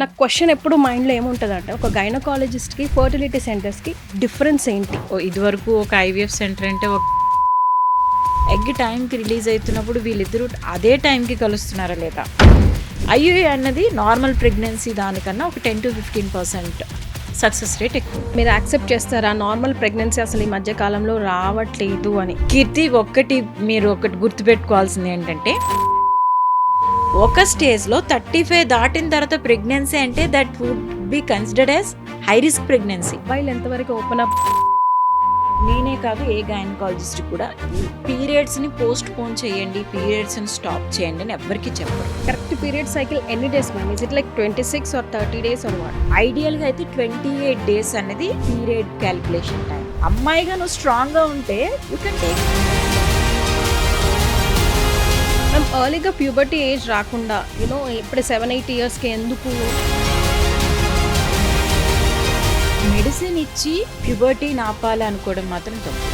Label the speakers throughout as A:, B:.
A: నాకు క్వశ్చన్ ఎప్పుడు మైండ్లో ఏముంటుందంటే ఒక గైనకాలజిస్ట్కి ఫర్టిలిటీ సెంటర్స్కి డిఫరెన్స్ ఏంటి?
B: ఇదివరకు ఒక ఐవీఎఫ్ సెంటర్ అంటే ఒక ఎగ్ టైంకి రిలీజ్ అవుతున్నప్పుడు వీళ్ళిద్దరూ అదే టైంకి కలుస్తున్నారా లేదా? ఐయుఐ అన్నది నార్మల్ ప్రెగ్నెన్సీ దానికన్నా ఒక 10 to 15% సక్సెస్ రేట్ ఎక్కువ.
A: మీరు యాక్సెప్ట్ చేస్తారా నార్మల్ ప్రెగ్నెన్సీ అసలు ఈ మధ్య కాలంలో రావట్లేదు అని?
B: కీర్తి, మీరు ఒకటి గుర్తుపెట్టుకోవాల్సింది ఏంటంటే, ఒక స్టేజ్లో 35 దాటిన తర్వాత ప్రెగ్నెన్సీ అంటే that would be considered as high risk pregnancy.
A: Mobile ఎంతవరకు ఓపెన్ అప్?
B: నేనే కాదు, ఏ గైనకాలజిస్ట్ కూడా పీరియడ్స్ని పోస్ట్ పోన్ చేయండి, పీరియడ్స్ని స్టాప్ చేయండి అని ఎవ్వరికి చెప్పరు.
A: కరెక్ట్ పీరియడ్ సైకిల్ ఎన్ని days ma'am? Is it like 26 or 30 days or what?
B: ఐడియల్గా అయితే 28 days అనేది పీరియడ్ క్యాలిక్యులేషన్ టైం. అమ్మాయిగా నువ్వు స్ట్రాంగ్గా ఉంటే యూ కెన్ టేక్.
A: మ్యామ్ ఎర్లీగా ప్యూబర్టీ ఏజ్ రాకుండా ఇప్పుడు 7-8 yearsకి ఎందుకు?
B: మెడిసిన్ ఇచ్చి ప్యూబర్టీ ఆపాలి అనుకోవడం మాత్రం తప్పు.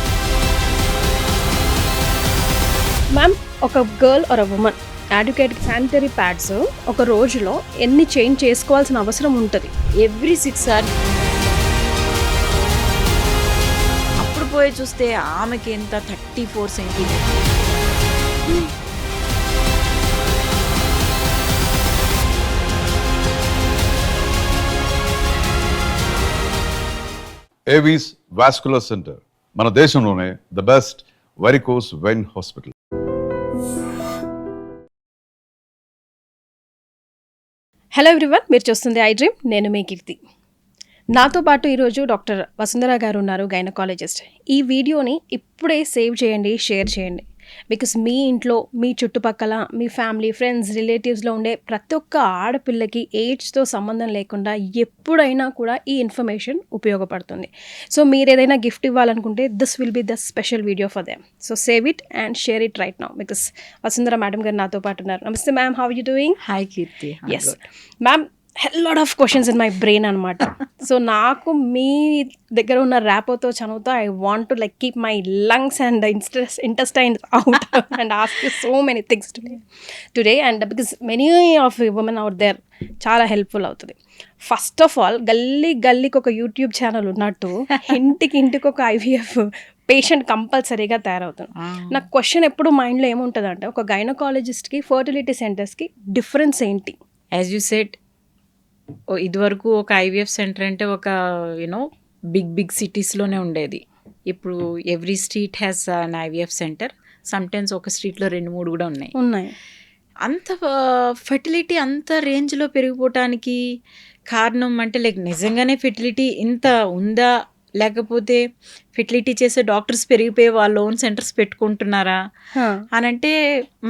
A: మ్యామ్ ఒక girl or a women advocate sanitary pads ఒక రోజులో ఎన్ని చేంజ్ చేసుకోవాల్సిన అవసరం ఉంటుంది?
B: Every 6 hours. అప్పుడు పోయి చూస్తే ఆమెకి ఎంత 34 centimeters.
C: ఏవీస్ వాస్కులర్ సెంటర్ మన దేశంలోనే the best varicose vein hospital.
A: Hello everyone, మీరు చూస్తుంది ఐ డ్రీమ్. నేను మీ కీర్తి. నాతో పాటు ఈరోజు డాక్టర్ వసుంధర గారు ఉన్నారు, గైనకాలజిస్ట్. ఈ వీడియోని ఇప్పుడే సేవ్ చేయండి, షేర్ చేయండి. బికాస్ మీ ఇంట్లో, మీ చుట్టుపక్కల, మీ ఫ్యామిలీ, ఫ్రెండ్స్, రిలేటివ్స్లో ఉండే ప్రతి ఒక్క ఆడపిల్లకి ఏజ్తో సంబంధం లేకుండా ఎప్పుడైనా కూడా ఈ ఇన్ఫర్మేషన్ ఉపయోగపడుతుంది. సో మీరు ఏదైనా గిఫ్ట్ ఇవ్వాలనుకుంటే this will be the special video for them. So save it and share it right now. Because Vasundhara madam garu నాతో పాటు ఉన్నారు. నమస్తే ma'am, how you doing?
B: Hi Keerthi.
A: Yes ma'am, lot of questions in my brain అనమాట. So నాకు మీ దగ్గర ఉన్న ర్యాపోతో చదువుతా I want to like keep my lungs and intestines out and ask you so many things today and because many of women out there చాలా helpful అవుతుంది. First of all, గల్లీకి ఒక యూట్యూబ్ ఛానల్ ఉన్నట్టు ఇంటికి ఒక ఐవీఎఫ్ పేషెంట్ కంపల్సరీగా తయారవుతుంది. నాకు క్వశ్చన్ ఎప్పుడు మైండ్లో ఏముంటుందంటే ఒక గైనకాలజిస్ట్కి ఫర్టిలిటీ సెంటర్స్కి డిఫరెన్స్ ఏంటి?
B: యాజ్ యూ సెడ్, ఇదివరకు ఒక ఐవీఎఫ్ సెంటర్ అంటే ఒక బిగ్ సిటీస్లోనే ఉండేది. ఇప్పుడు every street has an IVF centre. Sometimes ఒక స్ట్రీట్లో 2-3 కూడా ఉన్నాయి. అంత ఫెర్టిలిటీ అంత రేంజ్లో పెరిగిపోవటానికి కారణం అంటే లైక్ నిజంగానే ఫెర్టిలిటీ ఇంత ఉందా, లేకపోతే ఫెర్టిలిటీ చేసే డాక్టర్స్ పెరిగిపోయి వాళ్ళ ఓన్ సెంటర్స్ పెట్టుకుంటున్నారా అని అంటే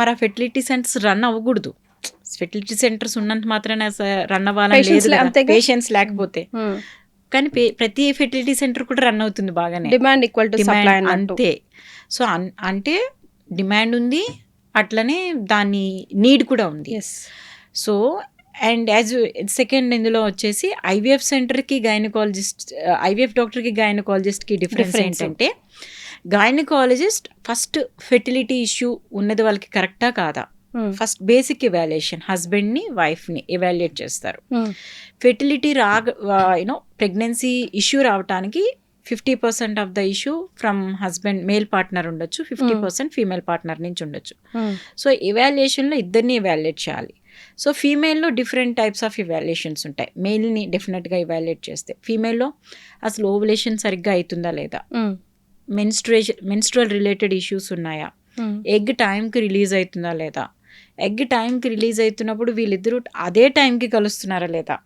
B: మరి ఆ ఫెర్టిలిటీ సెంటర్స్ రన్ అవ్వకూడదు. ఫెర్టిలిటీ సెంటర్స్ ఉన్నంత మాత్రాన రన్ అవ్వాలని లేదు, పేషెంట్స్ లేకపోతే. కానీ ప్రతి ఫెర్టిలిటీ సెంటర్ కూడా రన్ అవుతుంది బాగానే,
A: డిమాండ్ ఈక్వల్ టు సప్లై
B: అంతే. సో అంటే డిమాండ్ ఉంది, అట్లనే దాని నీడ్ కూడా ఉంది. సో అండ్ యాజ్ సెకండ్ ఇందులో వచ్చేసి ఐవీఎఫ్ సెంటర్కి ఐవీఎఫ్ డాక్టర్కి గైనకాలజిస్ట్కి డిఫరెన్స్ ఏంటంటే, గైనకాలజిస్ట్ ఫస్ట్ ఫెర్టిలిటీ ఇష్యూ ఉన్నది వాళ్ళకి కరెక్టా కాదా ఫస్ట్ బేసిక్ ఎవాల్యుయేషన్, హస్బెండ్ని వైఫ్ని ఎవాల్యుయేట్ చేస్తారు. ఫెర్టిలిటీ ప్రెగ్నెన్సీ ఇష్యూ రావడానికి 50% of the issue from husband, male partner ఉండొచ్చు, 50% ఫీమేల్ పార్ట్నర్ నుంచి ఉండొచ్చు. సో ఎవాల్యుయేషన్లో ఇద్దరిని ఎవాల్యుయేట్ చేయాలి. సో ఫీమేల్లో డిఫరెంట్ టైప్స్ ఆఫ్ ఎవాల్యుయేషన్స్ ఉంటాయి. మేల్ని డెఫినెట్గా ఎవాల్యుయేట్ చేస్తే, ఫీమేల్లో అసలు ఓవులేషన్ సరిగ్గా అవుతుందా లేదా, మెన్స్ట్రువల్ రిలేటెడ్ ఇష్యూస్ ఉన్నాయా, ఎగ్ టైంకి రిలీజ్ అవుతుందా లేదా, ఎగ్ టైంకి రిలీజ్ అవుతున్నప్పుడు వీళ్ళిద్దరూ అదే టైంకి కలుస్తున్నారా లేదా.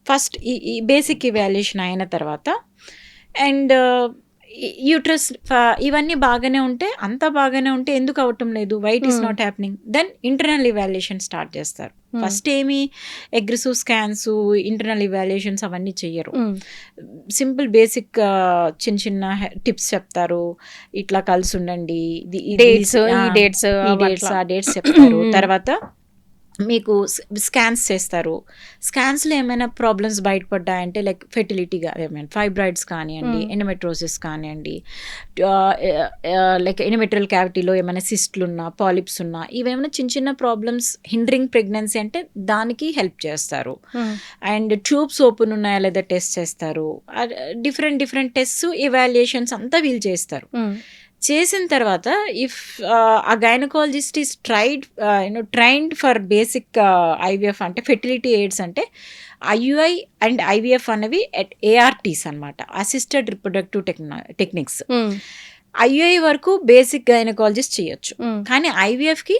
B: ఫస్ట్ ఈ బేసిక్ ఇవాల్యుయేషన్ అయిన తర్వాత అండ్ యూట్రస్ ఇవన్నీ బాగానే ఉంటే, అంతా బాగానే ఉంటే ఎందుకు అవటం లేదు, why it is not happening, then internal evaluation start చేస్తారు. ఫస్ట్ ఏమి అగ్రెసివ్ స్కాన్స్, ఇంటర్నల్ ఇవాల్యుయేషన్స్ అవన్నీ చెయ్యరు. సింపుల్ బేసిక్ చిన్న టిప్స్ చెప్తారు, ఇట్లా కలిసి ఉండండి, డేట్స్ చెప్తారు. తర్వాత మీకు స్కాన్స్ చేస్తారు. స్కాన్స్లో ఏమైనా ప్రాబ్లమ్స్ బయటపడ్డాయంటే లైక్ ఫెర్టిలిటీగా ఏమైనా ఫైబ్రాయిడ్స్ కానివ్వండి, ఎండోమెట్రోసిస్ కానివ్వండి, లైక్ ఎండోమెట్రియల్ క్యావిటీలో ఏమైనా సిస్ట్లు ఉన్నా, పాలిప్స్ ఉన్నా, ఇవేమైనా చిన్న చిన్న ప్రాబ్లమ్స్ హిండరింగ్ ప్రెగ్నెన్సీ అంటే దానికి హెల్ప్ చేస్తారు. అండ్ ట్యూబ్స్ ఓపెన్ ఉన్నాయా లేదా టెస్ట్ చేస్తారు. డిఫరెంట్ టెస్ట్ ఇవాల్యుయేషన్స్ అంతా వీళ్ళు చేస్తారు. చేసిన తర్వాత ఇఫ్ ఆ gynaecologist is trained for basic IVF అంటే ఫెర్టిలిటీ ఎయిడ్స్ అంటే ఐయుఐ అండ్ ఐవీఎఫ్ అనేవి అట్ ఏఆర్టీస్ అనమాట, అసిస్టెడ్ రిప్రొడక్టివ్ టెక్నిక్స్. ఐయుఐ వరకు బేసిక్ గైనకాలజిస్ట్ చేయొచ్చు, కానీ ఐవీఎఫ్కి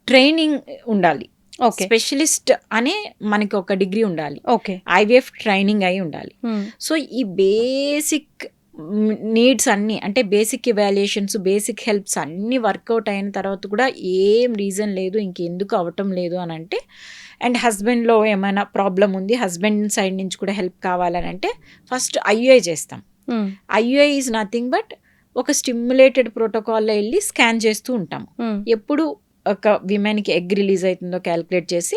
B: ట్రైనింగ్ ఉండాలి. స్పెషలిస్ట్ అనే మనకి ఒక డిగ్రీ ఉండాలి, ఐవీఎఫ్ ట్రైనింగ్ అయి ఉండాలి. సో ఈ బేసిక్ నీడ్స్ అన్నీ అంటే బేసిక్ ఇవాల్యుయేషన్స్, బేసిక్ హెల్ప్స్ అన్నీ వర్కౌట్ అయిన తర్వాత కూడా ఏం రీజన్ లేదు ఇంకెందుకు అవ్వటం లేదు అని అంటే, అండ్ హస్బెండ్లో ఏమైనా ప్రాబ్లం ఉంది, హస్బెండ్ సైడ్ నుంచి కూడా హెల్ప్ కావాలని అంటే ఫస్ట్ ఐయుఐ చేస్తాం. ఐయుఐ ఈజ్ నథింగ్ బట్ ఒక స్టిమ్యులేటెడ్ ప్రోటోకాల్లో వెళ్ళి స్కాన్ చేస్తూ ఉంటాం. ఎప్పుడు ఒక విమెన్కి ఎగ్ రిలీజ్ అవుతుందో క్యాలిక్యులేట్ చేసి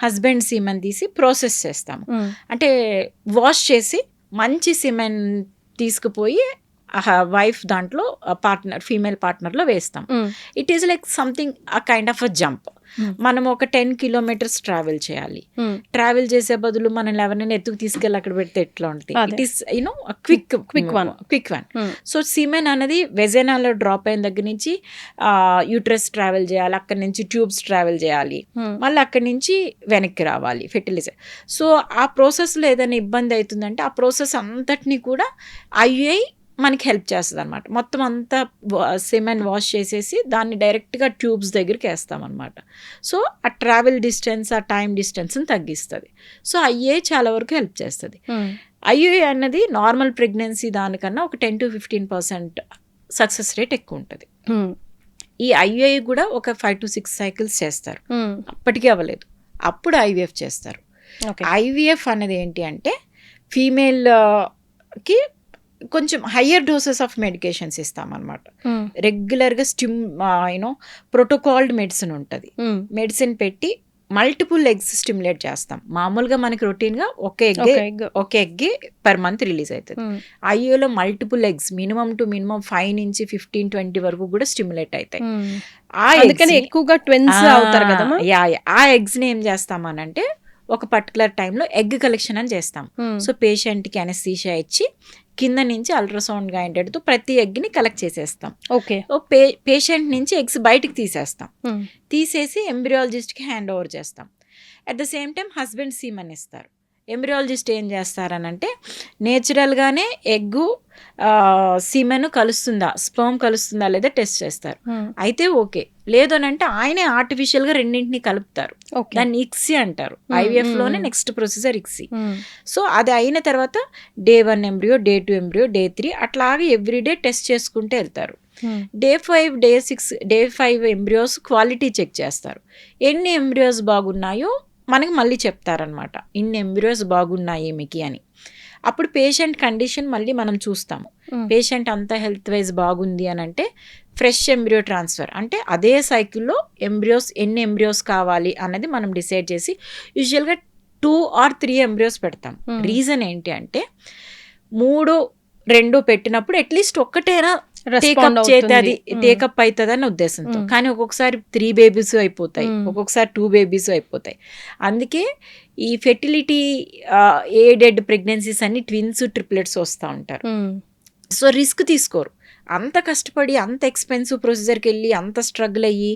B: హస్బెండ్ సీమెన్ తీసి ప్రాసెస్ చేస్తాము. అంటే వాష్ చేసి మంచి సిమెన్ తీసుకుపోయి వైఫ్ దాంట్లో ఫీమేల్ పార్ట్నర్లో వేస్తాం. It is like something a kind of a jump. మనం ఒక 10 kilometers ట్రావెల్ చేయాలి. ట్రావెల్ చేసే బదులు మనం ఎవరినైనా ఎత్తుకు తీసుకెళ్ళి అక్కడ పెడితే ఎట్లా ఉంటుంది? It is you know quick one. So semen అనేది వెజైనాలో డ్రాప్ అయిన దగ్గర నుంచి యూట్రస్ ట్రావెల్ చేయాలి, అక్కడి నుంచి ట్యూబ్స్ ట్రావెల్ చేయాలి, మళ్ళీ అక్కడి నుంచి వెనక్కి రావాలి ఫెర్టిలైజర్. సో ఆ ప్రాసెస్లో ఏదైనా ఇబ్బంది అవుతుందంటే ఆ ప్రాసెస్ అంతటినీ కూడా ఐయుఐ మనకి హెల్ప్ చేస్తుంది అనమాట. మొత్తం అంతా సిమెన్ వాష్ చేసేసి దాన్ని డైరెక్ట్గా ట్యూబ్స్ దగ్గరికి వేస్తామన్నమాట. సో ఆ ట్రావెల్ డిస్టెన్స్, ఆ టైం డిస్టెన్స్ని తగ్గిస్తుంది. సో ఐయుఐ చాలా వరకు హెల్ప్ చేస్తుంది. ఐయుఐ అన్నది నార్మల్ ప్రెగ్నెన్సీ దానికన్నా ఒక 10 to 15% సక్సెస్ రేట్ ఎక్కువ ఉంటుంది. ఈ ఐయుఐ కూడా ఒక 5 to 6 cycles చేస్తారు, అప్పటికీ అవ్వలేదు, అప్పుడు ఐవీఎఫ్ చేస్తారు. ఐవీఎఫ్ అనేది ఏంటి అంటే ఫీమేల్కి కొంచెం హయ్యర్ డోసెస్ ఆఫ్ మెడికేషన్స్ ఇస్తామన్నమాట. రెగ్యులర్గా ప్రోటోకాల్డ్ మెడిసిన్ ఉంటుంది. మెడిసిన్ పెట్టి మల్టిపుల్ ఎగ్స్ స్టిమ్యులేట్ చేస్తాం. మామూలుగా మనకి రొటీన్గా ఒక ఎగ్ పర్ మంత్ రిలీజ్ అవుతుంది. ఐయులో మల్టిపుల్ ఎగ్స్ మినిమం 5 నుంచి 15-20 వరకు కూడా స్టిమ్యులేట్ అవుతాయి.
A: ఎక్కువగా ట్విన్స్ అవుతారు కదా.
B: ఆ ఎగ్స్ని ఏం చేస్తామనంటే ఒక పర్టికులర్ టైంలో ఎగ్ కలెక్షన్ అని చేస్తాం. సో పేషెంట్కి అనస్థీషియా ఇచ్చి కింద నుంచి అల్ట్రాసౌండ్ గైడెడ్తో ప్రతి ఎగ్ని కలెక్ట్ చేసేస్తాం. పేషెంట్ నుంచి ఎగ్స్ బయటికి తీసేస్తాం. తీసేసి ఎంబ్రియాలజిస్ట్కి హ్యాండ్ ఓవర్ చేస్తాం. At the same time husband semen ఇస్తారు. ఎంబ్రియాలజిస్ట్ ఏం చేస్తారనంటే నేచురల్గానే ఎగ్గు సీమెన్ కలుస్తుందా, స్పర్మ్ కలుస్తుందా లేదా టెస్ట్ చేస్తారు. అయితే ఓకే, లేదు అని అంటే ఆయనే ఆర్టిఫిషియల్గా రెండింటిని కలుపుతారు. దాన్ని ఇక్సీ అంటారు. ఐవీఎఫ్లోనే నెక్స్ట్ ప్రొసీజర్ ఇక్సీ. సో అది అయిన తర్వాత Day 1 embryo, Day 2 embryo, Day 3 అట్లాగే ఎవ్రీడే టెస్ట్ చేసుకుంటూ వెళ్తారు. Day 5, Day 6, Day 5 embryos quality check చేస్తారు. ఎన్ని ఎంబ్రియోస్ బాగున్నాయో మనకి మళ్ళీ చెప్తారనమాట, ఇన్ని ఎంబ్రియోస్ బాగున్నాయి మీకు అని. అప్పుడు పేషెంట్ కండిషన్ మళ్ళీ మనం చూస్తాము. పేషెంట్ అంతా హెల్త్ వైజ్ బాగుంది అని అంటే ఫ్రెష్ ఎంబ్రియో ట్రాన్స్ఫర్ అంటే అదే సైకిల్లో ఎన్ని ఎంబ్రియోస్ కావాలి అన్నది మనం డిసైడ్ చేసి యూజువల్గా 2 or 3 ఎంబ్రియోస్ పెడతాం. రీజన్ ఏంటి అంటే 3-2 పెట్టినప్పుడు అట్లీస్ట్ ఒక్కటైనా టేకప్ అవుతుంది అనే ఉద్దేశంతో. కానీ ఒక్కొక్కసారి 3 babies అయిపోతాయి, ఒక్కొక్కసారి 2 babies అయిపోతాయి. అందుకే ఈ ఫెర్టిలిటీ ఎయిడెడ్ ప్రెగ్నెన్సీస్ అన్ని ట్విన్స్, ట్రిప్లెట్స్ వస్తూ ఉంటారు. సో రిస్క్ తీసుకోరు. అంత కష్టపడి అంత ఎక్స్పెన్సివ్ ప్రొసీజర్కి వెళ్ళి అంత స్ట్రగుల్ అయ్యి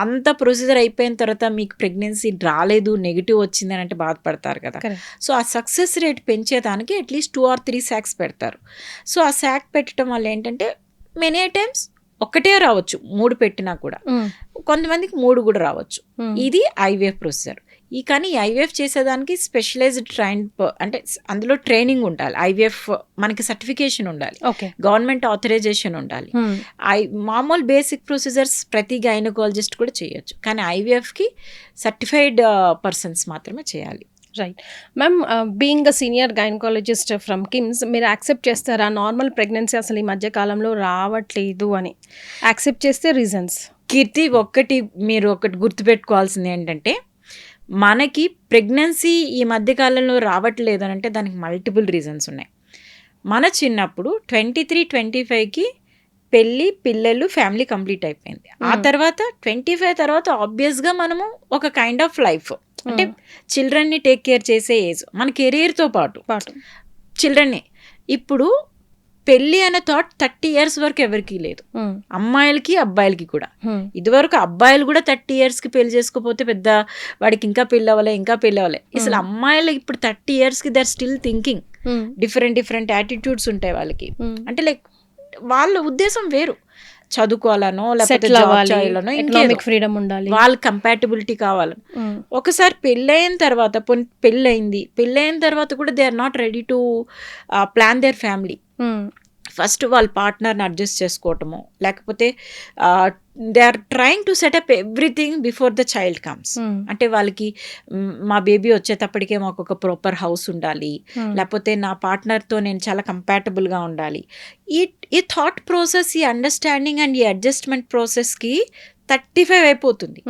B: అంత ప్రొసీజర్ అయిపోయిన తర్వాత మీకు ప్రెగ్నెన్సీ రాలేదు, నెగిటివ్ వచ్చిందని అంటే బాధపడతారు కదా. సో ఆ సక్సెస్ రేట్ పెంచేదానికి అట్లీస్ట్ 2 or 3 sacs పెడతారు. సో ఆ శాక్ పెట్టడం వల్ల ఏంటంటే మెనీ టైమ్స్ ఒక్కటే రావచ్చు, 3 పెట్టినా కూడా, కొంతమందికి 3 కూడా రావచ్చు. ఇది ఐవీఎఫ్ ప్రొసీజర్. కానీ ఐవీఎఫ్ చేసేదానికి స్పెషలైజ్డ్ అంటే అందులో ట్రైనింగ్ ఉండాలి. ఐవీఎఫ్ మనకి సర్టిఫికేషన్ ఉండాలి, గవర్నమెంట్ ఆథరైజేషన్ ఉండాలి. మామూలు బేసిక్ ప్రొసీజర్స్ ప్రతి గైనకాలజిస్ట్ కూడా చేయొచ్చు, కానీ ఐవీఎఫ్కి సర్టిఫైడ్ పర్సన్స్ మాత్రమే చేయాలి.
A: Right ma'am, being a senior gynaecologist from KIMS, మీరు యాక్సెప్ట్ చేస్తారా నార్మల్ ప్రెగ్నెన్సీ అసలు ఈ మధ్య కాలంలో రావట్లేదు అని? యాక్సెప్ట్ చేస్తే రీజన్స్?
B: కీర్తి, మీరు ఒకటి గుర్తుపెట్టుకోవాల్సింది ఏంటంటే మనకి ప్రెగ్నెన్సీ ఈ మధ్యకాలంలో రావట్లేదు అని అంటే దానికి మల్టిపుల్ రీజన్స్ ఉన్నాయి. మన చిన్నప్పుడు 23-25కి పెళ్ళి, పిల్లలు, ఫ్యామిలీ కంప్లీట్ అయిపోయింది. ఆ తర్వాత 25 తర్వాత ఆబ్వియస్గా మనము ఒక కైండ్ ఆఫ్ లైఫ్ అంటే చిల్డ్రన్ని టేక్ కేర్ చేసే ఏజ్, మన కెరీర్తో పాటు చిల్డ్రన్ని. ఇప్పుడు పెళ్ళి అనే థాట్ 30 years వరకు ఎవరికి లేదు, అమ్మాయిలకి అబ్బాయిలకి కూడా. ఇదివరకు అబ్బాయిలు కూడా 30 yearsకి పెళ్లి చేసుకోపోతే పెద్ద వాడికి ఇంకా పెళ్ళి అవ్వలే. అసలు అమ్మాయిలు ఇప్పుడు 30 yearsకి they are still thinking. Different attitudes ఉంటాయి వాళ్ళకి. అంటే లైక్ వాళ్ళ ఉద్దేశం వేరు, చదువుకోవాలనో లేకపోతే జాబ్ చేయాలనో,
A: ఎకనామిక్ ఫ్రీడమ్ ఉండాలి,
B: వాళ్ళ కంపాటబిలిటీ కావాలని. ఒకసారి పెళ్ళైన తర్వాత కూడా they are not ready to plan their family. First వాళ్ళ పార్ట్నర్ని అడ్జస్ట్ చేసుకోవటము, లేకపోతే they are trying to set up everything before the child comes. అంటే వాళ్ళకి మా బేబీ వచ్చేటప్పటికే మాకు ఒక ప్రాపర్ హౌస్ ఉండాలి, లేకపోతే నా పార్ట్నర్తో నేను చాలా కంపాటబుల్గా ఉండాలి. ఈ థాట్ ప్రాసెస్, ఈ అండర్స్టాండింగ్ అండ్ ఈ అడ్జస్ట్మెంట్ ప్రాసెస్కి 35 అయిపోతుంది.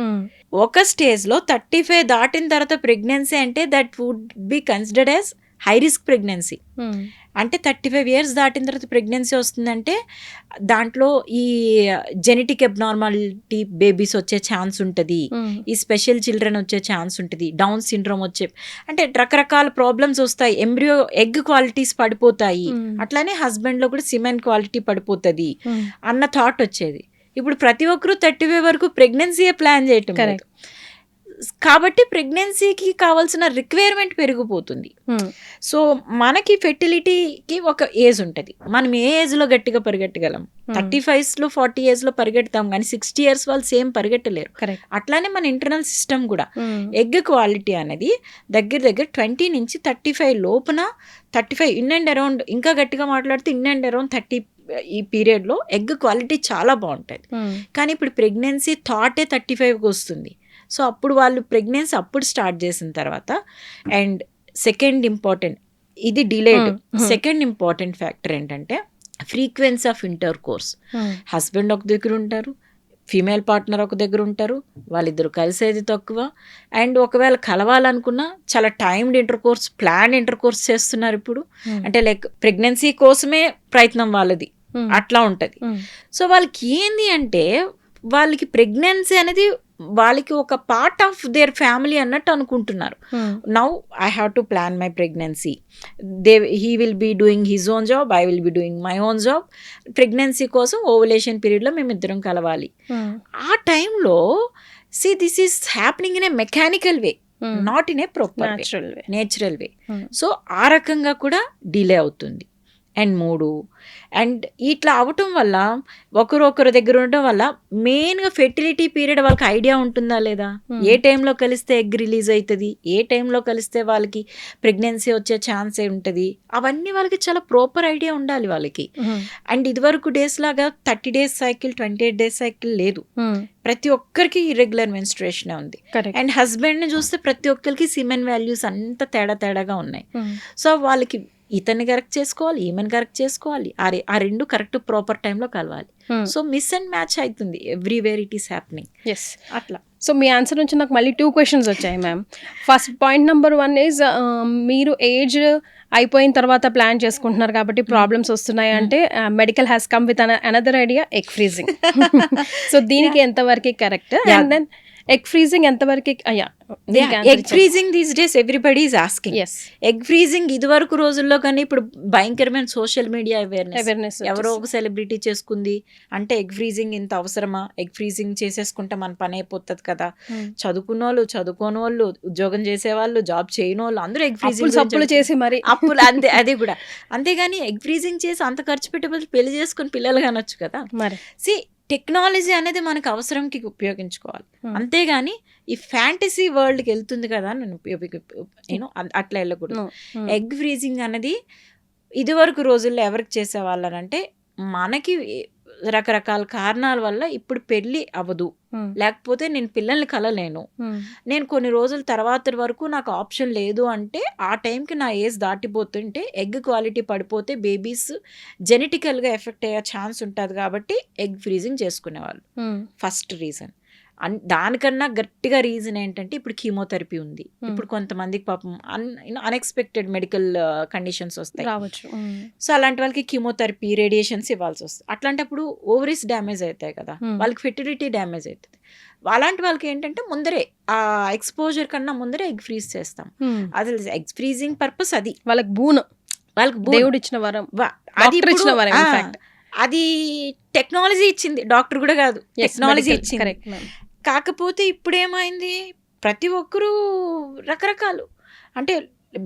B: ఒక స్టేజ్లో 35 దాటిన తర్వాత ప్రెగ్నెన్సీ అంటే that would be considered as high risk pregnancy. అంటే 35 years దాటిన తర్వాత ప్రెగ్నెన్సీ వస్తుందంటే దాంట్లో ఈ జెనెటిక్ అబ్నార్మాలిటీ బేబీస్ వచ్చే ఛాన్స్ ఉంటుంది, ఈ స్పెషల్ చిల్డ్రన్ వచ్చే ఛాన్స్ ఉంటుంది, డౌన్ సిండ్రోమ్ అంటే రకరకాల ప్రాబ్లమ్స్ వస్తాయి, ఎంబ్రియో ఎగ్ క్వాలిటీస్ పడిపోతాయి, అట్లానే హస్బెండ్లో కూడా సిమెన్ క్వాలిటీ పడిపోతుంది అన్న థాట్ వచ్చేది. ఇప్పుడు ప్రతి ఒక్కరూ 35 వరకు ప్రెగ్నెన్సీయే ప్లాన్ చేయటం లేదు. కాబట్టి ప్రెగ్నెన్సీకి కావాల్సిన రిక్వైర్మెంట్ పెరిగిపోతుంది. సో మనకి ఫెర్టిలిటీకి ఒక ఏజ్ ఉంటుంది, మనం ఏ ఏజ్లో గట్టిగా పరిగెట్టగలం. 35sలో 40 yearsలో పరిగెడతాం కానీ 60 years వాళ్ళు సేమ్ పరిగెట్టలేరు. అట్లానే మన ఇంటర్నల్ సిస్టమ్ కూడా ఎగ్ క్వాలిటీ అనేది దగ్గర 20 నుంచి 35 లోపున, 35 ఇన్ అండ్ అరౌండ్, ఇంకా గట్టిగా మాట్లాడితే ఇన్ అండ్ అరౌండ్ 30 ఈ పీరియడ్లో ఎగ్ క్వాలిటీ చాలా బాగుంటుంది. కానీ ఇప్పుడు ప్రెగ్నెన్సీ థాటే 35కి వస్తుంది. సో అప్పుడు వాళ్ళు ప్రెగ్నెన్సీ అప్పుడు స్టార్ట్ చేసిన తర్వాత, అండ్ సెకండ్ ఇంపార్టెంట్, ఇది డిలేడ్, సెకండ్ ఇంపార్టెంట్ ఫ్యాక్టర్ ఏంటంటే frequency of inter course. Husband ఒక దగ్గర ఉంటారు, ఫీమేల్ పార్ట్నర్ ఒక దగ్గర ఉంటారు, వాళ్ళిద్దరు కలిసేది తక్కువ. అండ్ ఒకవేళ కలవాలనుకున్నా చాలా timed inter course, plan inter course చేస్తున్నారు ఇప్పుడు. అంటే లైక్ ప్రెగ్నెన్సీ కోసమే ప్రయత్నం వాళ్ళది, అట్లా ఉంటుంది. సో వాళ్ళకి ఏంది అంటే వాళ్ళకి ప్రెగ్నెన్సీ అనేది వాళ్ళకి ఒక పార్ట్ ఆఫ్ దేర్ ఫ్యామిలీ అన్నట్టు అనుకుంటున్నారు. Now I have to plan my pregnancy, he will be doing his own job, I will be doing my own job. Pregnancy కోసం ఓవులేషన్ పీరియడ్లో మేమిద్దరం కలవాలి. ఆ టైంలో this is happening in a mechanical way, not in a proper natural way. So ఆ రకంగా కూడా delay అవుతుంది. అండ్ 3, అండ్ ఇట్లా అవటం వల్ల ఒకరు దగ్గర ఉండటం వల్ల మెయిన్గా ఫెర్టిలిటీ పీరియడ్ వాళ్ళకి ఐడియా ఉంటుందా లేదా, ఏ టైంలో కలిస్తే ఎగ్ రిలీజ్ అవుతుంది, ఏ టైంలో కలిస్తే వాళ్ళకి ప్రెగ్నెన్సీ వచ్చే ఛాన్స్ ఉంటుంది, అవన్నీ వాళ్ళకి చాలా ప్రాపర్ ఐడియా ఉండాలి వాళ్ళకి. అండ్ ఇదివరకు డేస్ లాగా 30 days సైకిల్, 28 days సైకిల్ లేదు. ప్రతి ఒక్కరికి ఇర్రెగ్యులర్ మెన్స్ట్రుయేషన్ ఉంది. అండ్ హస్బెండ్ని చూస్తే ప్రతి ఒక్కరికి సిమెన్ వాల్యూస్ అంత తేడాగా ఉన్నాయి. సో వాళ్ళకి ఇతన్ని కరెక్ట్ చేసుకోవాలి, ఈమెను కరెక్ట్ చేసుకోవాలి, ఆ రెండు కరెక్ట్ ప్రాపర్ టైంలో కలవాలి. సో మిస్ అండ్ మ్యాచ్ అవుతుంది ఎవ్రీవేర్ ఇట్ ఈస్ హ్యాపెనింగ్. అట్లా.
A: సో మీ ఆన్సర్ నుంచి నాకు మళ్ళీ 2 questions వచ్చాయి ma'am. First point number 1 is మీరు ఏజ్ అయిపోయిన తర్వాత ప్లాన్ చేసుకుంటున్నారు కాబట్టి ప్రాబ్లమ్స్ వస్తున్నాయి అంటే medical has come with another idea, egg freezing. So దీనికి ఎంతవరకు correct, and then egg freezing ఎంతవరకు?
B: Egg freezing these days everybody is asking. Egg freezing ఇదివరకు రోజుల్లో కానీ ఇప్పుడు భయంకరమైన సోషల్ మీడియా అవేర్నెస్. ఎవరో ఒక సెలబ్రిటీ చేసుకుంది అంటే ఎగ్ ఫ్రీజింగ్ ఇంత అవసరమా, ఎగ్ ఫ్రీజింగ్ చేసేసుకుంటే మన పని అయిపోతుంది కదా. చదువుకున్న వాళ్ళు, చదువుకోని వాళ్ళు, ఉద్యోగం చేసేవాళ్ళు, జాబ్ చేయని వాళ్ళు అందరూ ఎగ్ ఫ్రీజింగ్
A: చేసి మరి
B: అప్పులు అంతే, అది కూడా. అంతేగాని ఎగ్ ఫ్రీజింగ్ చేసి అంత ఖర్చు పెట్టే పెళ్లి చేసుకుని పిల్లలు కానొచ్చు కదా. మరి టెక్నాలజీ అనేది మనకు అవసరంకి ఉపయోగించుకోవాలి, అంతేగాని ఈ ఫ్యాంటసీ వరల్డ్కి వెళ్తుంది కదా నేను అట్లా వెళ్ళకూడదు. ఎగ్ ఫ్రీజింగ్ అనేది ఇదివరకు రోజుల్లో ఎవరికి చేసేవాళ్ళనంటే మనకి రకరకాల కారణాల వల్ల ఇప్పుడు పెళ్ళి అవ్వదు, లేకపోతే నేను పిల్లల్ని కలలేను, నేను కొన్ని రోజుల తర్వాత వరకు నాకు ఆప్షన్ లేదు అంటే ఆ టైంకి నా ఏజ్ దాటిపోతుంటే ఎగ్ క్వాలిటీ పడిపోతే బేబీస్ జెనెటికల్గా ఎఫెక్ట్ అయ్యే ఛాన్స్ ఉంటుంది కాబట్టి ఎగ్ ఫ్రీజింగ్ చేసుకునేవాళ్ళు. First reason. దానికన్నా గట్టిగా రీజన్ ఏంటంటే ఇప్పుడు కీమోథెరపీ ఉంది. ఇప్పుడు కొంతమందికి పాపం అన్ఎక్స్పెక్టెడ్ మెడికల్ కండిషన్స్ వస్తాయి.
A: రావచ్చు.
B: సో అలాంటి వాళ్ళకి కీమోథెరపీ, రేడియేషన్స్ ఇవ్వాల్సి వస్తుంది. అట్లాంటప్పుడు ఓవరీస్ డ్యామేజ్ అవుతాయి కదా, వాళ్ళకి ఫెర్టిలిటీ డ్యామేజ్ అవుతుంది. అలాంటి వాళ్ళకి ఏంటంటే ముందరే ఆ ఎక్స్పోజర్ కన్నా ముందరే ఎగ్ ఫ్రీజ్ చేస్తాం. అసలు ఎగ్ ఫ్రీజింగ్ పర్పస్ అది.
A: వాళ్ళకి దేవుడు ఇచ్చిన వరం,
B: అది
A: డాక్టర్ ఇచ్చిన వరం. in fact.
B: అది టెక్నాలజీ ఇచ్చింది, డాక్టర్ కూడా కాదు, టెక్నాలజీ ఇచ్చింది.
A: Correct ma'am.
B: కాకపోతే ఇప్పుడు ఏమైంది, ప్రతి ఒక్కరూ రకరకాలు, అంటే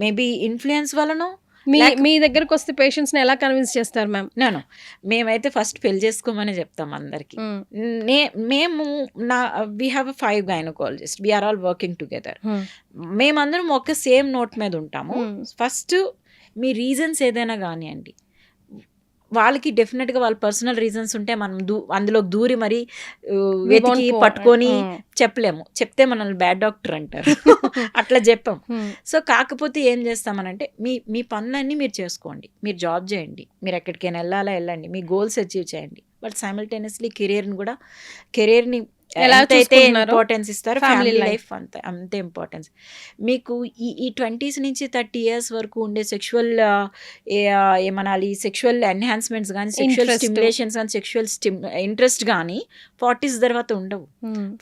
B: మేబీ ఇన్ఫ్లుయెన్స్ వలనో.
A: మీ దగ్గరకు వస్తే పేషెంట్స్ ని ఎలా కన్విన్స్ చేస్తారు మ్యామ్?
B: నేను మేమైతే ఫస్ట్ పెళ్లి చేసుకోమని చెప్తాం అందరికి. మేము we have 5 gynaecologist, we are all working together. మేమందరం ఒక సేమ్ నోట్ మీద ఉంటాము. ఫస్ట్ మీ రీజన్స్ ఏదైనా కానివ్వండి, వాళ్ళకి డెఫినెట్గా వాళ్ళ పర్సనల్ రీజన్స్ ఉంటే మనం అందులోకి దూరి మరి వెతికి పట్టుకొని చెప్పలేము. చెప్తే మనల్ని బ్యాడ్ డాక్టర్ అంటారు. అట్లా చెప్పాం. సో కాకపోతే ఏం చేస్తామనంటే మీ పనులన్నీ మీరు చేసుకోండి, మీరు జాబ్ చేయండి, మీరు ఎక్కడికైనా వెళ్ళండి, మీ గోల్స్ అచీవ్ చేయండి. బట్ సైమల్టేనియస్లీ కెరీర్ని
A: ఎలా
B: అయితే ఇంపార్టెన్స్ ఇస్తారు, ఫ్యామిలీ లైఫ్ అంతే ఇంపార్టెన్స్. మీకు ఈ 20s నుంచి 30 years వరకు ఉండే సెక్షువల్ ఏమనాలి, సెక్షువల్ ఎన్హాన్స్మెంట్స్ కానీ, సెక్షువల్ స్టిమ్యులేషన్స్ కానీ, సెక్షువల్ ఇంట్రెస్ట్ కానీ 40s తర్వాత ఉండవు.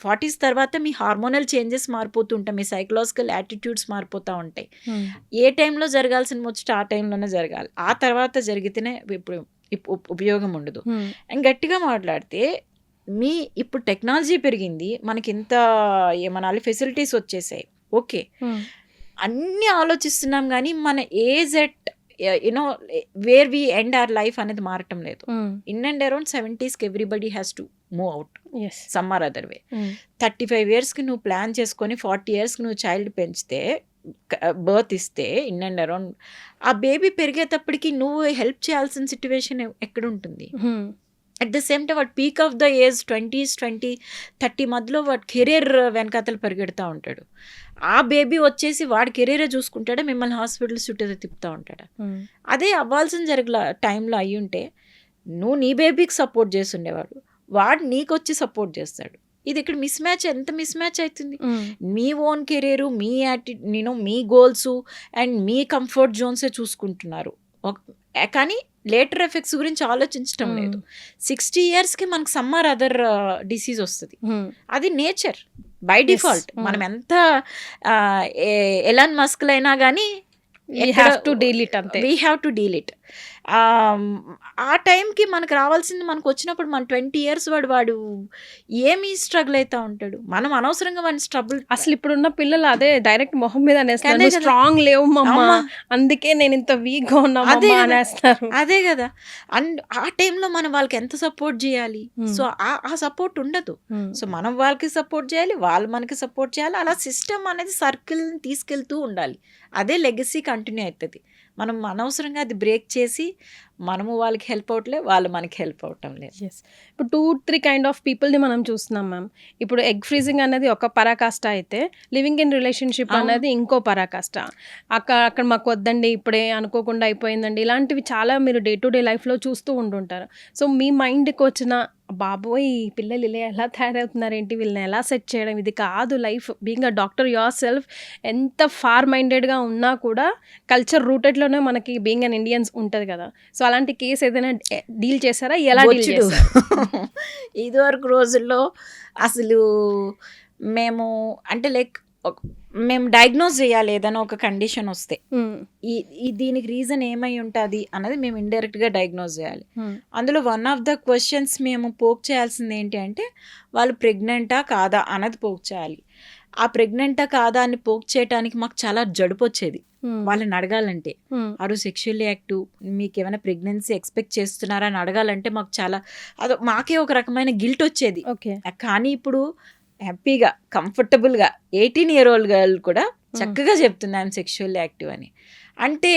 B: 40s తర్వాత మీ హార్మోనల్ చేంజెస్ మారిపోతూ ఉంటాయి, మీ సైకలాజికల్ యాటిట్యూడ్స్ మారిపోతూ ఉంటాయి. ఏ టైంలో జరగాల్సిన ముచ్చట ఆ టైంలోనే జరగాలి. ఆ తర్వాత జరిగితేనే ఇప్పుడు ఉపయోగం ఉండదు. అండ్ గట్టిగా మాట్లాడితే ఇప్పుడు టెక్నాలజీ పెరిగింది, మనకి ఇంత ఏమనాలి ఫెసిలిటీస్ వచ్చేసాయి. ఓకే, అన్నీ ఆలోచిస్తున్నాం కానీ మన age at you know where we end our life అనేది మారటం లేదు. In and around 70s everybody has to move out some or other way. 35 yearsకి నువ్వు ప్లాన్ చేసుకొని 40 yearsకి నువ్వు చైల్డ్ పెంచితే, బర్త్ ఇస్తే, ఇన్ అండ్ అరౌండ్ ఆ బేబీ పెరిగేటప్పటికి నువ్వు హెల్ప్ చేయాల్సిన సిచ్యువేషన్ ఎక్కడ ఉంటుంది? అట్ ద సేమ్ టైం వాడు peak of the age 20s 30 మధ్యలో వాడు కెరీర్ వెనకాతలు పరిగెడుతూ ఉంటాడు. ఆ బేబీ వచ్చేసి వాడి కెరీరే చూసుకుంటాడా, మిమ్మల్ని హాస్పిటల్ చుట్టూ తిప్పుతూ ఉంటాడా? అదే అవ్వాల్సిన టైంలో అయ్యి ఉంటే నువ్వు నీ బేబీకి సపోర్ట్ చేస్తుండేవాడు, వాడు నీకొచ్చి సపోర్ట్ చేస్తాడు. ఇది ఇక్కడ మిస్ మ్యాచ్, ఎంత మిస్ మ్యాచ్ అవుతుంది. మీ ఓన్ కెరీరు, మీ మీ గోల్స్ అండ్ మీ కంఫర్ట్ జోన్సే చూసుకుంటున్నారు, కానీ లేటర్ ఎఫెక్ట్స్ గురించి ఆలోచించడం లేదు. 60 yearsకి మనకు సమ్మర్ అదర్ డిసీజ్ వస్తుంది. అది నేచర్ బై డిఫాల్ట్. మనం ఎంత ఎలాన్ మస్క్ అయినా కానీ we have to deal it. ఆ టైంకి మనకు రావాల్సింది మనకు వచ్చినప్పుడు, మన 20 years వాడు ఏమి స్ట్రగుల్ అవుతా ఉంటాడు. మనం అనవసరంగా వాడిని స్ట్రగుల్.
A: అసలు ఇప్పుడున్న పిల్లలు అదే డైరెక్ట్ మొహం మీద అనేస్తారు, స్ట్రాంగ్ లేవు మమ్మ, అందుకే నేను ఇంత వీక్ గా ఉన్నా అనేస్తారు.
B: అదే కదా. అండ్ ఆ టైంలో మనం వాళ్ళకి ఎంత సపోర్ట్ చేయాలి? సో ఆ సపోర్ట్ ఉండదు. సో మనం వాళ్ళకి సపోర్ట్ చేయాలి, వాళ్ళు మనకి సపోర్ట్ చేయాలి. అలా సిస్టమ్ అనేది సర్కిల్ని తీసుకెళ్తూ ఉండాలి. అదే లెగసీ కంటిన్యూ అవుతుంది. మనం అనవసరంగా అది బ్రేక్ చేసి మనము వాళ్ళకి హెల్ప్ అవట్లేదు, వాళ్ళు మనకి హెల్ప్ అవటం లేదు.
A: ఇప్పుడు 2-3 కైండ్ ఆఫ్ పీపుల్ని మనం చూస్తున్నాం మ్యామ్. ఇప్పుడు ఎగ్ ఫ్రీజింగ్ అనేది ఒక పరాకాష్ట అయితే, లివింగ్ ఇన్ రిలేషన్షిప్ అనేది ఇంకో పరాకాష్ట. అక్కడ మాకు వద్దండి, ఇప్పుడే అనుకోకుండా అయిపోయిందండి, ఇలాంటివి చాలా మీరు డే టు డే లైఫ్లో చూస్తూ ఉంటుంటారు. సో మీ మైండ్కి వచ్చిన బాబోయ్ ఈ పిల్లలు ఇలా ఎలా తయారవుతున్నారు ఏంటి, వీళ్ళని ఎలా సెట్ చేయడం, ఇది కాదు life. Being a doctor your self, ఎంత ఫార్ మైండెడ్గా ఉన్నా కూడా కల్చర్ రూటెడ్లోనే మనకి బీయింగ్ అన్ ఇండియన్స్ ఉంటుంది కదా. సో అలాంటి కేసు ఏదైనా డీల్ చేశారా? ఎలా డీల్ చేశారు?
B: ఇదివరకు రోజుల్లో అసలు మేము అంటే మేము డయాగ్నోస్ చేయాలి ఏదైనా ఒక కండిషన్ వస్తే, దీనికి రీజన్ ఏమై ఉంటుంది అన్నది మేము ఇండైరెక్ట్గా డయాగ్నోస్ చేయాలి. అందులో వన్ ఆఫ్ ద క్వశ్చన్స్ మేము పోక్ చేయాల్సింది ఏంటి అంటే, వాళ్ళు ప్రెగ్నెంటా కాదా అన్నది పోక్ చేయాలి. ఆ ప్రెగ్నెంటా కాదా అని పోక్ చేయడానికి మాకు చాలా జడుపు వచ్చేది వాళ్ళని అడగాలంటే. ఆరు సెక్షువల్లీ యాక్టివ్, మీకు ఏమైనా ప్రెగ్నెన్సీ ఎక్స్పెక్ట్ చేస్తున్నారా అని అడగాలంటే మాకు చాలా మాకే ఒక రకమైన గిల్ట్ వచ్చేది. కానీ ఇప్పుడు హ్యాపీగా కంఫర్టబుల్గా 18-year-old గర్ల్ కూడా చక్కగా చెప్తుంది ఐఎమ్ సెక్షువల్లీ యాక్టివ్ అని. అంటే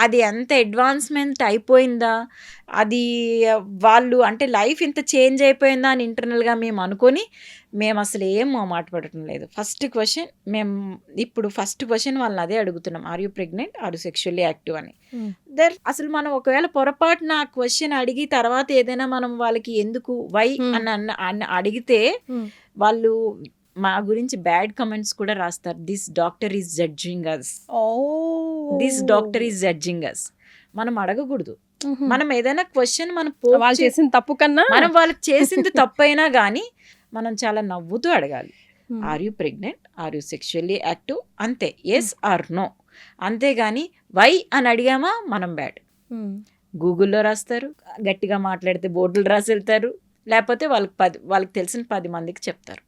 B: అది ఎంత అడ్వాన్స్మెంట్ అయిపోయిందా, అది వాళ్ళు అంటే లైఫ్ ఇంత చేంజ్ అయిపోయిందా అని ఇంటర్నల్గా మేము అనుకొని మేము అసలు ఏం మాట పడటం లేదు. ఫస్ట్ క్వశ్చన్ వాళ్ళని అదే అడుగుతున్నాం, are you pregnant, are you sexually active అని. అసలు మనం ఒకవేళ పొరపాటున ఆ క్వశ్చన్ అడిగి తర్వాత ఏదైనా మనం వాళ్ళకి ఎందుకు వై అని అడిగితే వాళ్ళు మా గురించి బ్యాడ్ కమెంట్స్ కూడా రాస్తారు. This doctor is judging us, this doctor is judging us. మనం అడగకూడదు. మనం ఏదైనా క్వశ్చన్
A: వాళ్ళు చేసిన తప్పు కన్నా
B: మనం వాళ్ళకి చేసింది తప్పైనా కానీ మనం చాలా నవ్వుతూ అడగాలి. Are you pregnant, are you sexually active, అంతే, ఎస్ ఆర్ నో. అంతేగాని వై అని అడిగామా మనం బ్యాడ్. గూగుల్లో రాస్తారు, గట్టిగా మాట్లాడితే బోర్డులు రాసి వెళ్తారు, లేకపోతే వాళ్ళకి తెలిసిన 10 మందికి చెప్తారు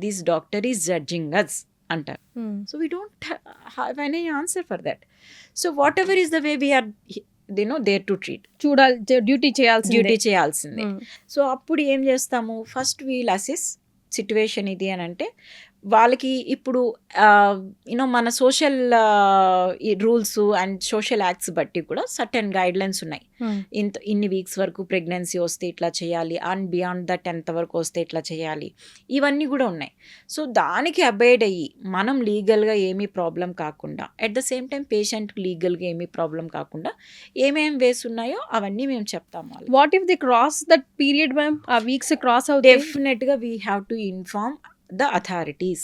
B: this doctor is judging us అంటారు. So we don't have any answer for that. So whatever is the way we are there to treat.
A: చూడాలి, డ్యూటీ
B: చేయాల్సిందే. సో అప్పుడు ఏం చేస్తాము, ఫస్ట్ వీల్ అసెస్ సిట్యువేషన్ ఇది అని అంటే వాళ్ళకి ఇప్పుడు యూనో మన social rules and social acts బట్టి కూడా సర్టెన్ గైడ్లైన్స్ ఉన్నాయి. ఇన్ని వీక్స్ వరకు ప్రెగ్నెన్సీ వస్తే ఇట్లా చేయాలి, అండ్ బియాండ్ దట్ ఎంత వరకు వస్తే ఇట్లా చేయాలి, ఇవన్నీ కూడా ఉన్నాయి. సో దానికి అబైడ్ అయ్యి మనం లీగల్గా ఏమీ ప్రాబ్లం కాకుండా, అట్ ద సేమ్ టైం పేషెంట్కి లీగల్గా ఏమీ ప్రాబ్లం కాకుండా ఏమేం వేస్ ఉన్నాయో అవన్నీ మేము చెప్తాము.
A: What if the cross that period ma'am, ఆ వీక్స్ క్రాస్ అవుతాయి?
B: డెఫినెట్గా we have to inform the authorities.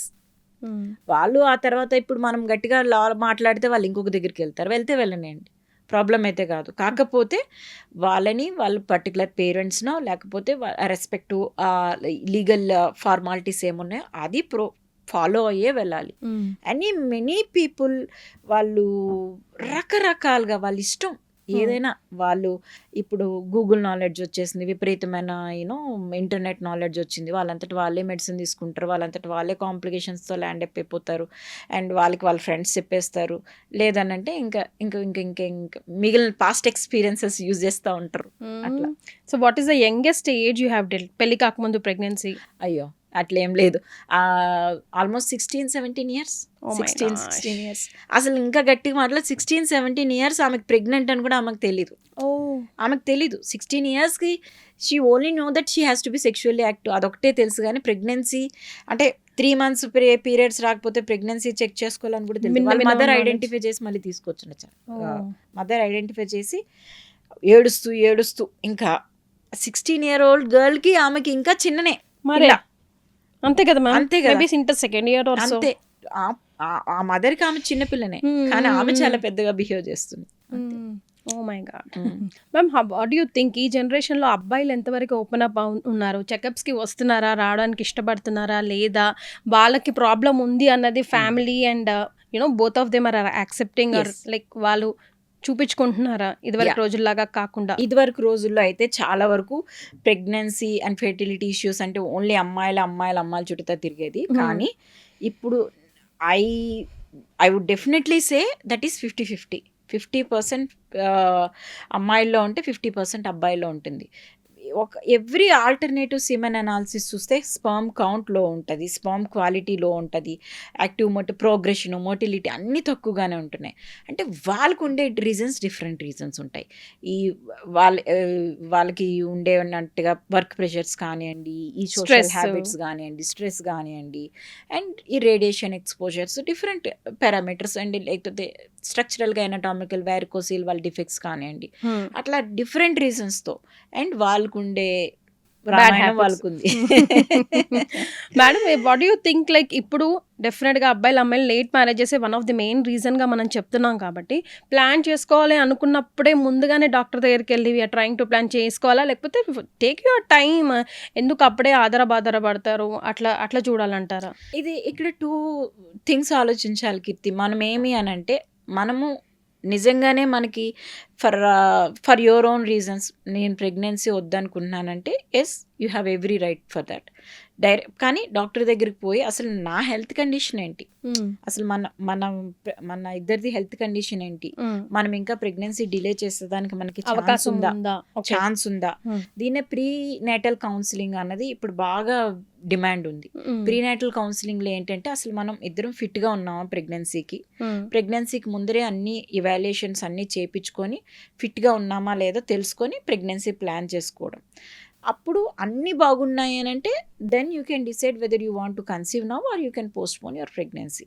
B: వాళ్ళు ఆ తర్వాత ఇప్పుడు మనం గట్టిగా లా మాట్లాడితే వాళ్ళు ఇంకొక దగ్గరికి వెళ్తే వెళ్ళనండి, ప్రాబ్లం అయితే కాదు. కాకపోతే వాళ్ళు పర్టికులర్ పేరెంట్స్నో లేకపోతే రెస్పెక్ట్ లీగల్ ఫార్మాలిటీస్ ఏమున్నాయో అది ఫాలో అయ్యే వెళ్ళాలి. అని మెనీ పీపుల్ వాళ్ళు రకరకాలుగా వాళ్ళ ఇష్టం ఏదైనా, వాళ్ళు ఇప్పుడు గూగుల్ నాలెడ్జ్ వచ్చేసింది, విపరీతమైన ఇంటర్నెట్ నాలెడ్జ్ వచ్చింది, వాళ్ళంతటి వాళ్ళే మెడిసిన్ తీసుకుంటారు, వాళ్ళంతటి వాళ్ళే కాంప్లికేషన్స్తో ల్యాండ్ అప్ అయిపోతారు, అండ్ వాళ్ళ ఫ్రెండ్స్ చెప్పేస్తారు. లేదనంటే ఇంకా మిగిలిన పాస్ట్ ఎక్స్పీరియన్సెస్ యూజ్ చేస్తూ ఉంటారు అట్లా.
A: So what is the youngest age you have dwelt పెళ్లి కాకముందు ప్రెగ్నెన్సీ?
B: అయ్యో అట్లేం లేదు, ఆల్మోస్ట్ 16-17 years. 16 years. అసలు ఇంకా గట్టిగా మాట్లాడి 16-17 years ఆమెకు ప్రెగ్నెంట్ అని కూడా ఆమెకు తెలీదు. ఆమెకు తెలీదు. 16 yearsకి she only know that she has to be sexually active, అదొకటే తెలుసు. కానీ ప్రెగ్నెన్సీ అంటే 3 months పీరియడ్స్ రాకపోతే ప్రెగ్నెన్సీ చెక్ చేసుకోవాలని కూడా తెలుసు. మదర్ ఐడెంటిఫై చేసి మళ్ళీ తీసుకొచ్చిన మదర్ ఐడెంటిఫై చేసి ఏడుస్తూ ఇంకా 16-year-old గర్ల్కి ఆమెకి ఇంకా చిన్ననే మరి.
A: అంతే కదా మ్యామ్,
B: అంతే కదా,
A: ఇంటర్ సెకండ్ ఇయర్
B: అంతే. ఆ మదర్కి ఆమె చిన్నపిల్లనే, కానీ ఆమె చాలా పెద్దగా బిహేవ్ చేస్తుంది.
A: Oh my god ma'am, what you think ఈ జనరేషన్లో అబ్బాయిలు ఎంతవరకు ఓపెన్ అప్ ఉన్నారు? చెకప్స్కి వస్తున్నారా, రావడానికి ఇష్టపడుతున్నారా, లేదా వాళ్ళకి ప్రాబ్లం ఉంది అన్నది family and both of them are accepting, like వాళ్ళు చూపించుకుంటున్నారా ఇదివరకు రోజుల్లాగా కాకుండా?
B: ఇదివరకు రోజుల్లో అయితే చాలా వరకు ప్రెగ్నెన్సీ అండ్ ఫెర్టిలిటీ ఇష్యూస్ అంటే ఓన్లీ అమ్మాయిల చుట్టూ తిరిగేది. కానీ ఇప్పుడు I would definitely say that is 50-50. 50% అమ్మాయిల్లో ఉంటే 50% అబ్బాయిల్లో ఉంటుంది. ఎవ్రీ ఆల్టర్నేటివ్ సిమెన్ అనాలిసిస్ చూస్తే స్పర్మ్ కౌంట్ లో ఉంటుంది, స్పర్మ్ క్వాలిటీ లో ఉంటుంది, యాక్టివ్ ప్రోగ్రెషన్, మోటిలిటీ అన్నీ తక్కువగానే ఉంటున్నాయి. అంటే వాళ్ళకు ఉండే డిఫరెంట్ రీజన్స్ ఉంటాయి. ఈ వాళ్ళకి ఉండేటట్టుగా వర్క్ ప్రెషర్స్ కానివ్వండి, ఈ సోషల్ హ్యాబిట్స్ కానివ్వండి, స్ట్రెస్ కానివ్వండి, అండ్ ఈ radiation exposures, different parameters and లేకపోతే స్ట్రక్చరల్గా ఎనటామికల్ వారికోసిల్ వాళ్ళ డిఫెక్ట్స్ కానివ్వండి, అట్లా డిఫరెంట్ రీజన్స్తో అండ్ వాళ్ళకుండే వాళ్ళకుంది.
A: Madam, what you think, like ఇప్పుడు డెఫినెట్గా అబ్బాయిలు అమ్మాయిలు late marriages one of the main రీజన్గా మనం చెప్తున్నాం కాబట్టి ప్లాన్ చేసుకోవాలి అనుకున్నప్పుడే ముందుగానే డాక్టర్ దగ్గరికి వెళ్ళి వీఆర్ ట్రైంగ్ టు ప్లాన్ చేసుకోవాలా, లేకపోతే టేక్ యువర్ టైమ్, ఎందుకు అప్పుడే ఆధార పడతారు, అట్లా చూడాలంటారా?
B: ఇది ఇక్కడ 2 things ఆలోచించాలి కీర్తి. మనం ఏమి అని అంటే, మనము నిజంగానే మనకి ఫర్ యువర్ ఓన్ రీజన్స్ నేను ప్రెగ్నెన్సీ వద్దనుకుంటున్నానంటే yes, you have every right for that. కానీ డాక్టర్ దగ్గరికి పోయి అసలు నా హెల్త్ కండిషన్ ఏంటి, అసలు మన ఇద్దరిది హెల్త్ కండిషన్ ఏంటి, మనం ఇంకా ప్రెగ్నెన్సీ డిలే చేసేదానికి మనకి ఛాన్స్ ఉందా, దీన్నే ప్రీ నేటల్ కౌన్సిలింగ్ అన్నది ఇప్పుడు బాగా డిమాండ్ ఉంది. ప్రీ నేటల్ కౌన్సిలింగ్ లో ఏంటంటే అసలు మనం ఇద్దరం ఫిట్ గా ఉన్నామా ప్రెగ్నెన్సీకి ముందరే అన్ని ఇవాల్యుయేషన్స్ అన్ని చేయించుకొని ఫిట్ గా ఉన్నామా లేదో తెలుసుకొని ప్రెగ్నెన్సీ ప్లాన్ చేసుకోవడం. అప్పుడు అన్నీ బాగున్నాయి అని అంటే then you can decide whether you want to conceive now or you can postpone your pregnancy.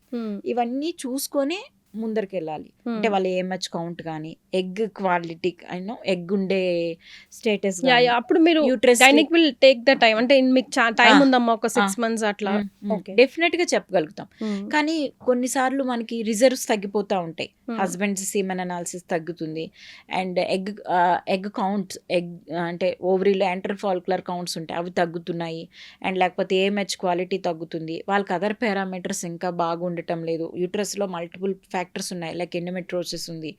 B: ఇవన్నీ చూసుకొని ముందరికి వెళ్ళాలి. అంటే వాళ్ళ ఏమచ్ కౌంట్ కానీ, ఎగ్ క్వాలిటీ అయినా, ఎగ్ ఉండే స్టేటస్
A: అప్పుడు మీరు gynaec will take the time, అంటే మీకు టైం ఉందమ్మా ఒక 6 months అట్లా.
B: డెఫినెట్ గా చెప్పగలుగుతాం. కానీ కొన్నిసార్లు మనకి రిజర్వ్స్ తగ్గిపోతూ ఉంటాయి. హస్బెండ్స్ సీమెన్ అనాలిసిస్ తగ్గుతుంది, అండ్ ఎగ్ కౌంట్స్, ఎగ్ అంటే ఓవరీలో ఎంటర్ ఫాలిక్యులర్ కౌంట్స్ ఉంటాయి, అవి తగ్గుతున్నాయి. అండ్ లేకపోతే ఏఎంహెచ్ క్వాలిటీ తగ్గుతుంది. వాళ్ళకి అదర్ పారామీటర్స్ ఇంకా బాగుండటం లేదు. యూట్రస్లో మల్టిపుల్ ఫ్యాక్టర్స్ ఉన్నాయి, లైక్ ఎండోమెట్రోసిస్ ఉంది,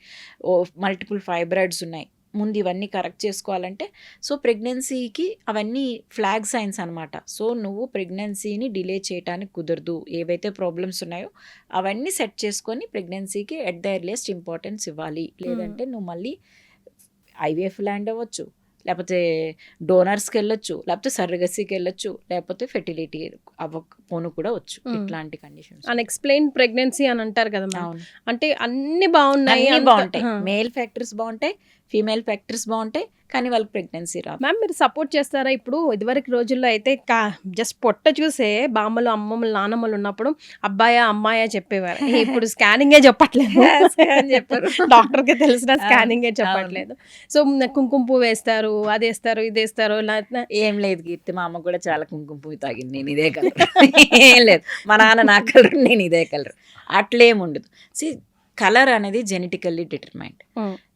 B: మల్టిపుల్ ఫైబ్రాయిడ్స్ ఉన్నాయి. ముందు ఇవన్నీ కరెక్ట్ చేసుకోవాలంటే, సో ప్రెగ్నెన్సీకి అవన్నీ ఫ్లాగ్ సైన్స్ అనమాట. సో నువ్వు ప్రెగ్నెన్సీని డిలే చేయడానికి కుదరదు. ఏవైతే ప్రాబ్లమ్స్ ఉన్నాయో అవన్నీ సెట్ చేసుకొని ప్రెగ్నెన్సీకి ఎట్ ద ఎర్లియస్ట్ ఇంపార్టెన్స్ ఇవ్వాలి. లేదంటే నువ్వు మళ్ళీ ఐవీఎఫ్ ల్యాండ్ అవ్వచ్చు, లేకపోతే డోనర్స్కి వెళ్ళొచ్చు, లేకపోతే సర్రగసీకి వెళ్ళొచ్చు, లేకపోతే ఫెర్టిలిటీ అవ్వకపోను కూడా వచ్చు. ఇట్లాంటి కండిషన్స్
A: అన్ఎక్స్ప్లెయిన్ ప్రెగ్నెన్సీ అని అంటారు కదా మ్యామ్. అంటే అన్ని బాగున్నాయి,
B: బాగుంటాయి, మేల్ ఫ్యాక్టర్స్ బాగుంటాయి, ఫీమేల్ ఫ్యాక్టర్స్ బాగుంటాయి, కానీ వాళ్ళకి ప్రెగ్నెన్సీ రాదు.
A: మ్యామ్ మీరు సపోర్ట్ చేస్తారా? ఇప్పుడు ఇదివరకు రోజుల్లో అయితే జస్ట్ పొట్ట చూసే బామ్మలు, అమ్మమ్మలు, నానమ్మలు ఉన్నప్పుడు అబ్బాయా అమ్మాయా చెప్పేవారు. ఇప్పుడు స్కానింగే చెప్పట్లేదు,
B: చెప్పారు,
A: డాక్టర్కి తెలిసిన స్కానింగే చెప్పట్లేదు. సో కుంకుమ పువ్వు వేస్తారు, అది వేస్తారు, ఇది వేస్తారు.
B: ఏం లేదు కీర్తి, మా అమ్మ కూడా చాలా కుంకుమ పువ్వు తాగింది, నేను ఇదే కలర్. ఏం లేదు, మా నాన్న నా కలర్, నేను ఇదే కలర్, అట్లేం ఉండదు. సి కలర్ అనేది genetically determined.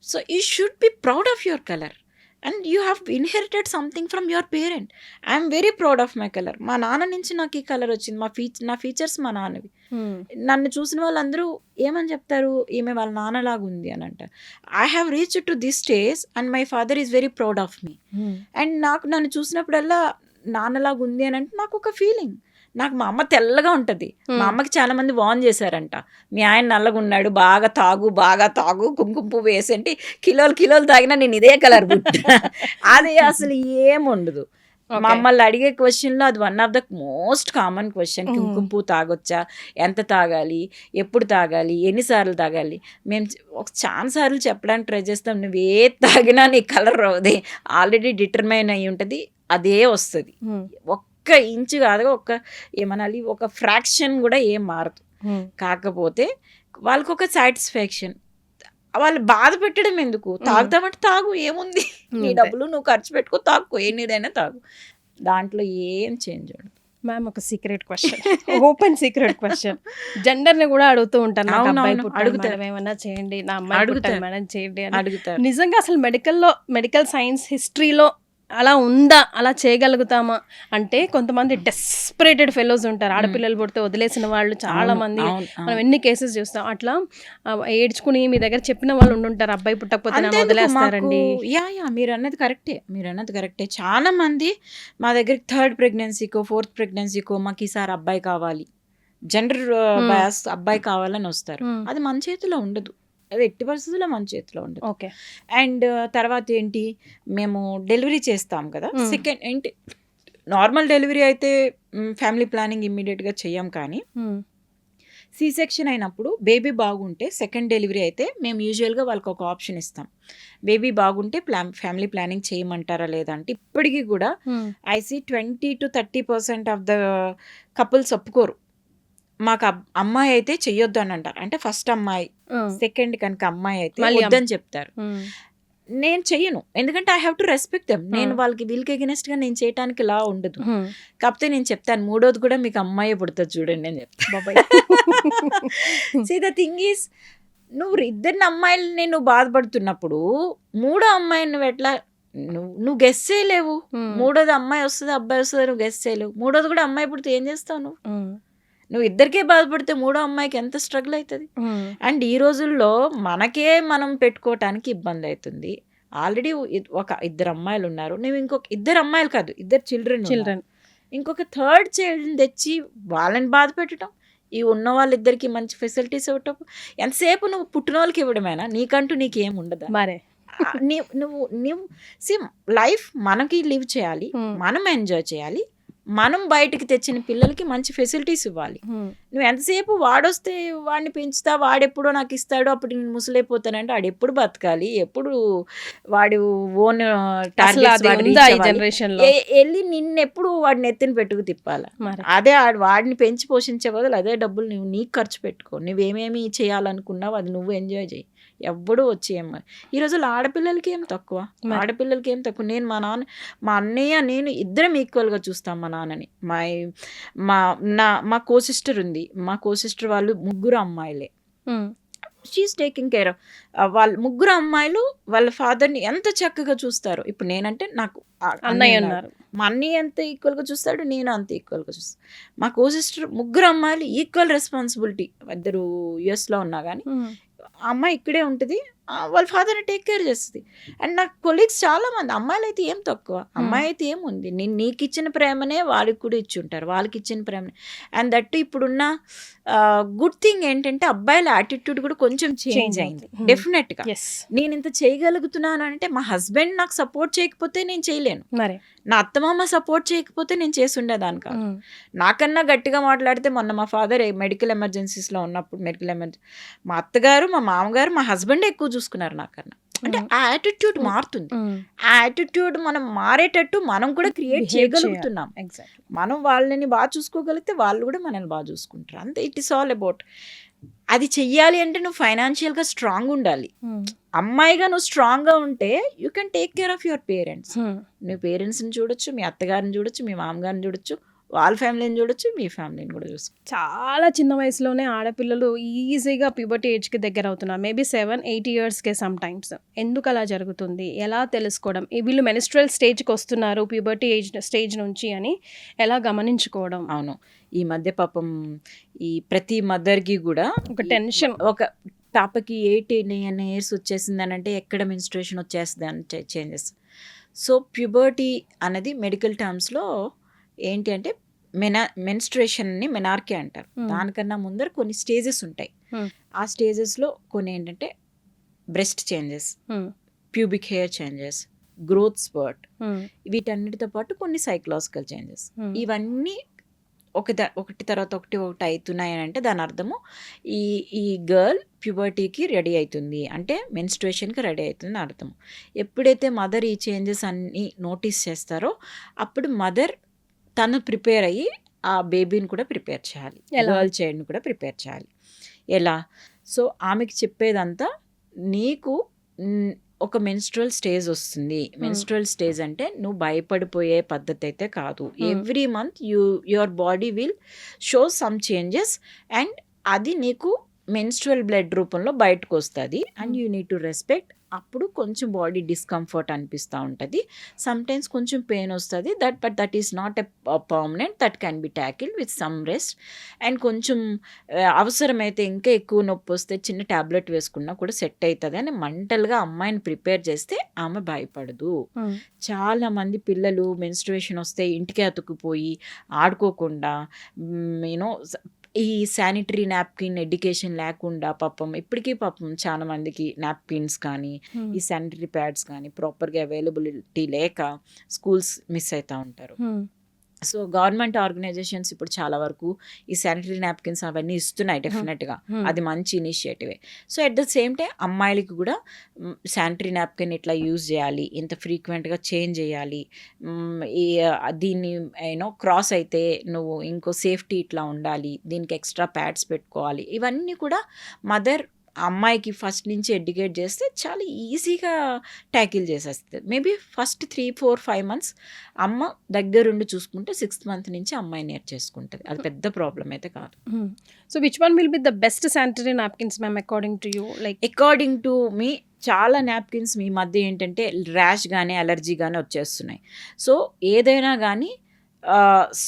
B: So you should be proud of your colour, and you have inherited something from your parent. I'm very proud of my colour. మా నాన్న నుంచి నాకు ఈ కలర్ వచ్చింది. నా ఫీచర్స్ మా నాన్నవి. నన్ను చూసిన వాళ్ళందరూ ఏమని చెప్తారు, ఈమె వాళ్ళ నాన్నలాగా ఉంది అని అంటారు. I have reached to this stage and my father is very proud of me. And నాకు నన్ను చూసినప్పుడల్లా నాన్నలాగా ఉంది అని అంటే నాకు ఒక ఫీలింగ్. నాకు మా అమ్మ తెల్లగా ఉంటుంది. మా అమ్మకి చాలా మంది వార్న్ చేశారంట, మీ ఆయన నల్లగా ఉన్నాడు, బాగా తాగు, కుంకుమ పువ్వు వేసేంటి, కిలోలు తాగినా నేను ఇదే కలర్ పుట్టా. అది అసలు ఏముండదు. మమ్మల్ని అడిగే క్వశ్చన్లో అది one of the most common question. కుంకుమ పువ్వు తాగొచ్చా, ఎంత తాగాలి, ఎప్పుడు తాగాలి, ఎన్నిసార్లు తాగాలి. మేము ఒక చాలా సార్లు చెప్పడానికి ట్రై చేస్తాం, నువ్వు ఏ తాగినా నీ కలర్ రావుది, ఆల్రెడీ డిటర్మైన్ అయ్యి ఉంటుంది, అదే వస్తుంది. ఒక్క ఇంచు కాదు, ఏమనాలి, ఒక ఫ్రాక్షన్ కూడా ఏం మారదు. కాకపోతే వాళ్ళకి ఒక సాటిస్ఫాక్షన్. వాళ్ళు బాధ పెట్టడం ఎందుకు? తాగుతామంటే తాగు, ఏముంది, నీ డబ్బులు నువ్వు ఖర్చు పెట్టుకో, తాగు, ఎన్నిదైనా తాగు, దాంట్లో ఏం చేంజ్ ఉండదు.
A: మ్యామ్ ఒక secret question, open secret question, జెండర్ని కూడా అడుగుతూ ఉంటాను, అడుగుతారు ఏమన్నా చేయండి, నా అమ్మాయి పుట్టారు మేడం చేయండి అని అడుగుతారు. నిజంగా అసలు మెడికల్ సైన్స్ హిస్టరీలో అలా ఉందా, అలా చేయగలుగుతామా అంటే? కొంతమంది డెస్పరేటెడ్ ఫెలోస్ ఉంటారు, ఆడపిల్లలు పుడితే వదిలేసిన వాళ్ళు చాలా మంది, మనం ఎన్ని కేసెస్ చూస్తాం. అట్లా ఏడ్చుకుని మీ దగ్గర చెప్పిన వాళ్ళు ఉండుంటారు, అబ్బాయి పుట్టకపోతే నన్ను వదిలేస్తారండి.
B: మీరు అన్నది కరెక్టే. చాలా మంది మా దగ్గరికి 3rd ప్రెగ్నెన్సీకో 4th ప్రెగ్నెన్సీకో మాకు ఈసారి అబ్బాయి కావాలి, జెండర్ బయాస్ అబ్బాయి కావాలని వస్తారు. అది మన చేతిలో ఉండదు, అది ఎట్టి పరిస్థితుల్లో మన చేతిలో ఉండదు.
A: ఓకే.
B: అండ్ తర్వాత ఏంటి, మేము డెలివరీ చేస్తాం కదా, సెకండ్ ఏంటి, నార్మల్ డెలివరీ అయితే ఫ్యామిలీ ప్లానింగ్ ఇమ్మీడియట్గా చెయ్యం, కానీ సి సెక్షన్ అయినప్పుడు బేబీ బాగుంటే, సెకండ్ డెలివరీ అయితే మేము యూజువల్గా వాళ్ళకి ఒక ఆప్షన్ ఇస్తాం, బేబీ బాగుంటే ఫ్యామిలీ ప్లానింగ్ చేయమంటారా లేదా అంటే. ఇప్పటికీ కూడా I see 20 to 30% of the couples ఒప్పుకోరు. మాకు అమ్మాయి అయితే చెయ్యొద్దు అని అంటారు. అంటే ఫస్ట్ అమ్మాయి, సెకండ్ కనుక అమ్మాయి అయితే వద్దని చెప్తారు. నేను చెయ్యను, ఎందుకంటే I have to respect them. నేను వీళ్ళకి ఎగెనెస్ట్ గా నేను చేయడానికి లా ఉండదు. కాకపోతే నేను చెప్తాను, 3వది కూడా మీకు అమ్మాయి పుడుతుంది చూడండి అని చెప్తాను. సీ ద థింగ్ ఈస్, నువ్వు 2 అమ్మాయిలని నువ్వు బాధపడుతున్నప్పుడు 3వ అమ్మాయిని నువ్వు ఎట్లా, నువ్వు గెస్ చేయలేవు. 3వది అమ్మాయి వస్తుంది, అబ్బాయి వస్తుంది, నువ్వు గెస్ చేయలేవు. 3వది కూడా అమ్మాయి పుడితే ఏం చేస్తావు నువ్వు ఇద్దరికే బాధపడితే 3వ అమ్మాయికి ఎంత స్ట్రగుల్ అవుతుంది. అండ్ ఈ రోజుల్లో మనకే మనం పెట్టుకోవటానికి ఇబ్బంది అవుతుంది. ఆల్రెడీ ఒక 2 అమ్మాయిలు ఉన్నారు, నువ్వు ఇంకొక 2 అమ్మాయిలు కాదు, 2 చిల్డ్రన్, ఇంకొక 3rd చైల్డ్ని తెచ్చి వాళ్ళని బాధ పెట్టడం, ఈ ఉన్న వాళ్ళిద్దరికి మంచి ఫెసిలిటీస్ ఇవ్వటం, ఎంతసేపు నువ్వు పుట్టిన వాళ్ళకి ఇవ్వడమేనా, నీకంటూ నీకేం ఉండదా?
A: మరే
B: నువ్వు లైఫ్ మనకి లివ్ చేయాలి, మనం ఎంజాయ్ చేయాలి, మనం బయటికి తెచ్చిన పిల్లలకి మంచి ఫెసిలిటీస్ ఇవ్వాలి. నువ్వు ఎంతసేపు వాడొస్తే వాడిని పెంచుతా, వాడెప్పుడో నాకు ఇస్తాడు, అప్పుడు నేను ముసలైపోతానంటే వాడు ఎప్పుడు బతకాలి, ఎప్పుడు వాడు ఓన్
A: జనరేషన్ లో
B: వెళ్ళి నిన్నెప్పుడు వాడిని ఎత్తిన పెట్టుకు తిప్పాలి. అదే వాడిని పెంచి పోషించే బదులు అదే డబ్బులు నువ్వు నీకు ఖర్చు పెట్టుకో. నువ్వేమేమి చేయాలనుకున్నావు అది నువ్వు ఎంజాయ్ చేయి. ఎవ్వడూ వచ్చి ఈరోజు ఆడపిల్లలకి ఏం తక్కువ, ఆడపిల్లలకి ఏం తక్కువ. నేను మా అన్నయ్య నేను ఇద్దరం ఈక్వల్గా చూస్తాం మా నాన్నని. మా కో సిస్టర్ ఉంది, మా కో సిస్టర్ వాళ్ళు 3 అమ్మాయిలే. షీఈస్ టేకింగ్ కేర్ ఆఫ్ వాళ్ళ 3 అమ్మాయిలు వాళ్ళ ఫాదర్ని ఎంత చక్కగా చూస్తారు. ఇప్పుడు నేనంటే నాకు
A: అన్నయ్య ఉన్నారు,
B: మా అన్నయ్య ఎంత ఈక్వల్గా చూస్తాడు, నేను అంత ఈక్వల్గా చూస్తాను. మా కో సిస్టర్ 3 అమ్మాయిలు ఈక్వల్ రెస్పాన్సిబిలిటీ. 2 యుఎస్లో ఉన్నా కానీ ఆ అమ్మాయి ఇక్కడే ఉంటుంది, వాళ్ళ ఫాదర్ని టేక్ కేర్ చేస్తుంది. అండ్ నాకు కొలీగ్స్ చాలామంది అమ్మాయిలు అయితే ఏం తక్కువ, అమ్మాయి అయితే ఏముంది, నేను నీకు ఇచ్చిన ప్రేమనే వాళ్ళకి కూడా ఇచ్చి ఉంటారు, వాళ్ళకి ఇచ్చిన ప్రేమనే. అండ్ దట్ ఇప్పుడున్న గుడ్ థింగ్ ఏంటంటే అబ్బాయిల యాటిట్యూడ్ కూడా కొంచెం చేంజ్ అయింది డెఫినెట్గా. నేను ఇంత చేయగలుగుతున్నాను అంటే మా హస్బెండ్ నాకు సపోర్ట్ చేయకపోతే నేను చేయలేను, నా అత్తమామ సపోర్ట్ చేయకపోతే నేను చేసి ఉండేదాన్ని కాదు. నాకన్నా గట్టిగా మాట్లాడితే మొన్న మా ఫాదర్ మెడికల్ ఎమర్జెన్సీస్లో ఉన్నప్పుడు మా అత్తగారు, మా మామగారు, మా హస్బెండ్ ఎక్కువ చూసుకున్నారు నాకన్నా. అంటే ఆ యాటిట్యూడ్ మారుతుంది. ఆ యాటిట్యూడ్ మనం మారేటట్టు మనం కూడా క్రియేట్ చేయగలుగుతున్నాం. మనం వాళ్ళని బాగా చూసుకోగలిగితే వాళ్ళు కూడా మనల్ని బాగా చూసుకుంటారు. అంతే, ఇట్ ఈస్ ఆల్ అబౌట్. అది చెయ్యాలి అంటే నువ్వు ఫైనాన్షియల్గా స్ట్రాంగ్ ఉండాలి. అమ్మాయిగా నువ్వు స్ట్రాంగ్గా ఉంటే you can take care of your parents. నువ్వు పేరెంట్స్ని చూడొచ్చు, మీ అత్తగారిని చూడొచ్చు, మీ మామగారిని చూడొచ్చు, వాళ్ళ ఫ్యామిలీని చూడొచ్చు, మీ ఫ్యామిలీని కూడా చూసుకో.
A: చాలా చిన్న వయసులోనే ఆడపిల్లలు ఈజీగా ప్యూబర్టీ ఏజ్కి దగ్గర అవుతున్నారు. మేబీ 7-8 ఇయర్స్కే సమ్ టైమ్స్. ఎందుకు అలా జరుగుతుంది, ఎలా తెలుసుకోవడం, వీళ్ళు మెనిస్ట్రల్ స్టేజ్కి వస్తున్నారు ప్యూబర్టీ ఏజ్ స్టేజ్ నుంచి అని ఎలా గమనించుకోవడం?
B: అవును, ఈ మధ్య పాపం ఈ ప్రతి మదర్కి కూడా
A: ఒక టెన్షన్.
B: ఒక పాపకి 8-9 years వచ్చేసిందని అంటే ఎక్కడ మెన్స్ట్రుయేషన్ వచ్చేస్తుంది అని చేంజెస్. సో ప్యూబర్టీ అనేది మెడికల్ టర్మ్స్లో ఏంటి అంటే మెన్స్ట్రుయేషన్ని మెనార్కీ అంటారు. దానికన్నా ముందర కొన్ని స్టేజెస్ ఉంటాయి. ఆ స్టేజెస్లో కొన్ని ఏంటంటే breast changes, pubic hair changes, growth spurt, వీటన్నిటితో పాటు కొన్ని సైకలాజికల్ చేంజెస్. ఇవన్నీ ఒకటి తర్వాత ఒకటి అవుతున్నాయి అని అంటే దాని అర్థము ఈ గర్ల్ ప్యూబర్టీకి రెడీ అవుతుంది అంటే మెన్స్ట్రుయేషన్కి రెడీ అవుతుంది అర్థం. ఎప్పుడైతే మదర్ ఈ చేంజెస్ అన్నీ నోటీస్ చేస్తారో అప్పుడు మదర్ తను ప్రిపేర్ అయ్యి ఆ బేబీని కూడా ప్రిపేర్ చేయాలి, గర్ల్ చైల్డ్ని కూడా ప్రిపేర్ చేయాలి. ఎలా? సో ఆమెకి చెప్పేదంతా నీకు ఒక మెన్స్ట్రువల్ స్టేజ్ వస్తుంది. మెన్స్ట్రువల్ స్టేజ్ అంటే నువ్వు భయపడిపోయే పద్ధతి అయితే కాదు. Every month your body will show some changes and అది నీకు మెన్స్ట్రువల్ బ్లడ్ రూపంలో బయటకు వస్తుంది and you need to respect. అప్పుడు కొంచెం బాడీ డిస్కంఫర్ట్ అనిపిస్తూ ఉంటుంది, సమ్టైమ్స్ కొంచెం పెయిన్ వస్తుంది, but that is not a permanent, that can be tackle with some rest. And కొంచెం అవసరమైతే ఇంకా ఎక్కువ నొప్పి వస్తే చిన్న ట్యాబ్లెట్ వేసుకున్నా కూడా సెట్ అవుతుంది అని మెంటల్గా అమ్మాయిని ప్రిపేర్ చేస్తే ఆమె భయపడదు. చాలామంది పిల్లలు మెన్స్ట్రుయేషన్ వస్తే ఇంటికి అతుక్కుపోయి ఆడుకోకుండా యూనో ఈ శానిటరీ నాప్కిన్ ఎడ్యుకేషన్ లేకుండా ఇప్పటికీ చాలా మందికి నాప్కిన్స్ కానీ ఈ శానిటరీ ప్యాడ్స్ కానీ ప్రాపర్గా అవైలబిలిటీ లేక స్కూల్స్ మిస్ అవుతూ ఉంటారు. సో గవర్నమెంట్ ఆర్గనైజేషన్స్ ఇప్పుడు చాలా వరకు ఈ శానిటరీ నాప్కిన్స్ అవన్నీ ఇస్తున్నాయి డెఫినెట్గా, అది మంచి ఇనిషియేటివే. So at the same time అమ్మాయిలకి కూడా శానిటరీ నాప్కిన్ ఇట్లా యూజ్ చేయాలి, ఇంత ఫ్రీక్వెంట్గా చేంజ్ చేయాలి, దీన్ని క్రాస్ అయితే నువ్వు ఇంకో సేఫ్టీ ఇట్లా ఉండాలి, దీనికి ఎక్స్ట్రా ప్యాడ్స్ పెట్టుకోవాలి. ఇవన్నీ కూడా మదర్ అమ్మాయికి ఫస్ట్ నుంచి ఎడ్యుకేట్ చేస్తే చాలా ఈజీగా ట్యాకిల్ చేసేస్తుంది. మేబీ ఫస్ట్ 3-4-5 months అమ్మ దగ్గరుండి చూసుకుంటే 6th month నుంచి అమ్మాయి నేర్చేసుకుంటుంది. అది పెద్ద ప్రాబ్లం అయితే కాదు.
A: So which one will be the best sanitary napkins ma'am according to you? Like
B: according to మీ చాలా నాప్కిన్స్ మీ మధ్య ఏంటంటే ర్యాష్ కానీ అలర్జీ కానీ వచ్చేస్తున్నాయి. సో ఏదైనా కానీ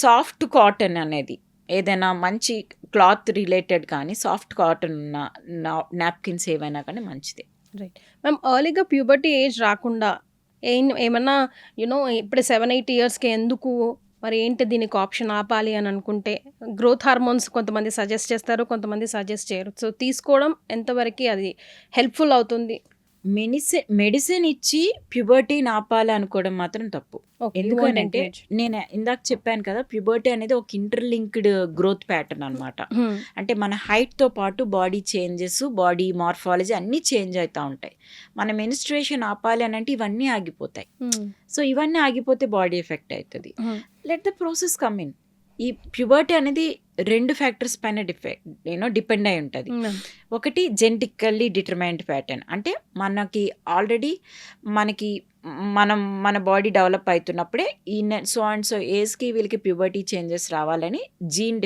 B: సాఫ్ట్ కాటన్ అనేది ఏదైనా మంచి క్లాత్ రిలేటెడ్ కానీ సాఫ్ట్ కాటన్ ఉన్న నాప్కిన్స్ ఏవైనా కానీ మంచిదే.
A: రైట్ మ్యామ్, ఎర్లీగా ప్యూబర్టీ ఏజ్ రాకుండా ఏమన్నా ఇప్పుడు 7-8 ఇయర్స్కి ఎందుకు మరి ఏంటి దీనికి ఆప్షన్ ఆపాలి అని అనుకుంటే గ్రోత్ హార్మోన్స్ కొంతమంది సజెస్ట్ చేస్తారు, కొంతమంది సజెస్ట్ చేయరు. సో తీసుకోవడం ఎంతవరకు అది హెల్ప్ఫుల్ అవుతుంది?
B: మెడిసిన్ ఇచ్చి ప్యూబర్టీని ఆపాలి అనుకోవడం మాత్రం తప్పు. ఎందుకంటే నేను ఇందాక చెప్పాను కదా, ప్యూబర్టీ అనేది ఒక ఇంటర్లింక్డ్ గ్రోత్ ప్యాటర్న్ అనమాట. అంటే మన హైట్తో పాటు బాడీ చేంజెస్, బాడీ మార్ఫాలజీ అన్నీ చేంజ్ అవుతూ ఉంటాయి. మన మెన్స్ట్రుయేషన్ ఆపాలి అని అంటే ఇవన్నీ ఆగిపోతాయి. సో ఇవన్నీ ఆగిపోతే బాడీ ఎఫెక్ట్ అవుతుంది. Let the process come in. ఈ ప్యూబర్టీ అనేది 2 ఫ్యాక్టర్స్ పైన డిపెండ్ అయి ఉంటుంది. ఒకటి జెనెటికల్లీ డిటర్మైన్డ్ ప్యాటర్న్, అంటే మనకి ఆల్రెడీ మన బాడీ డెవలప్ అవుతున్నప్పుడే ఈ సో అండ్ సో ఏజ్కి వీళ్ళకి ప్యూబర్టీ చేంజెస్ రావాలని జీన్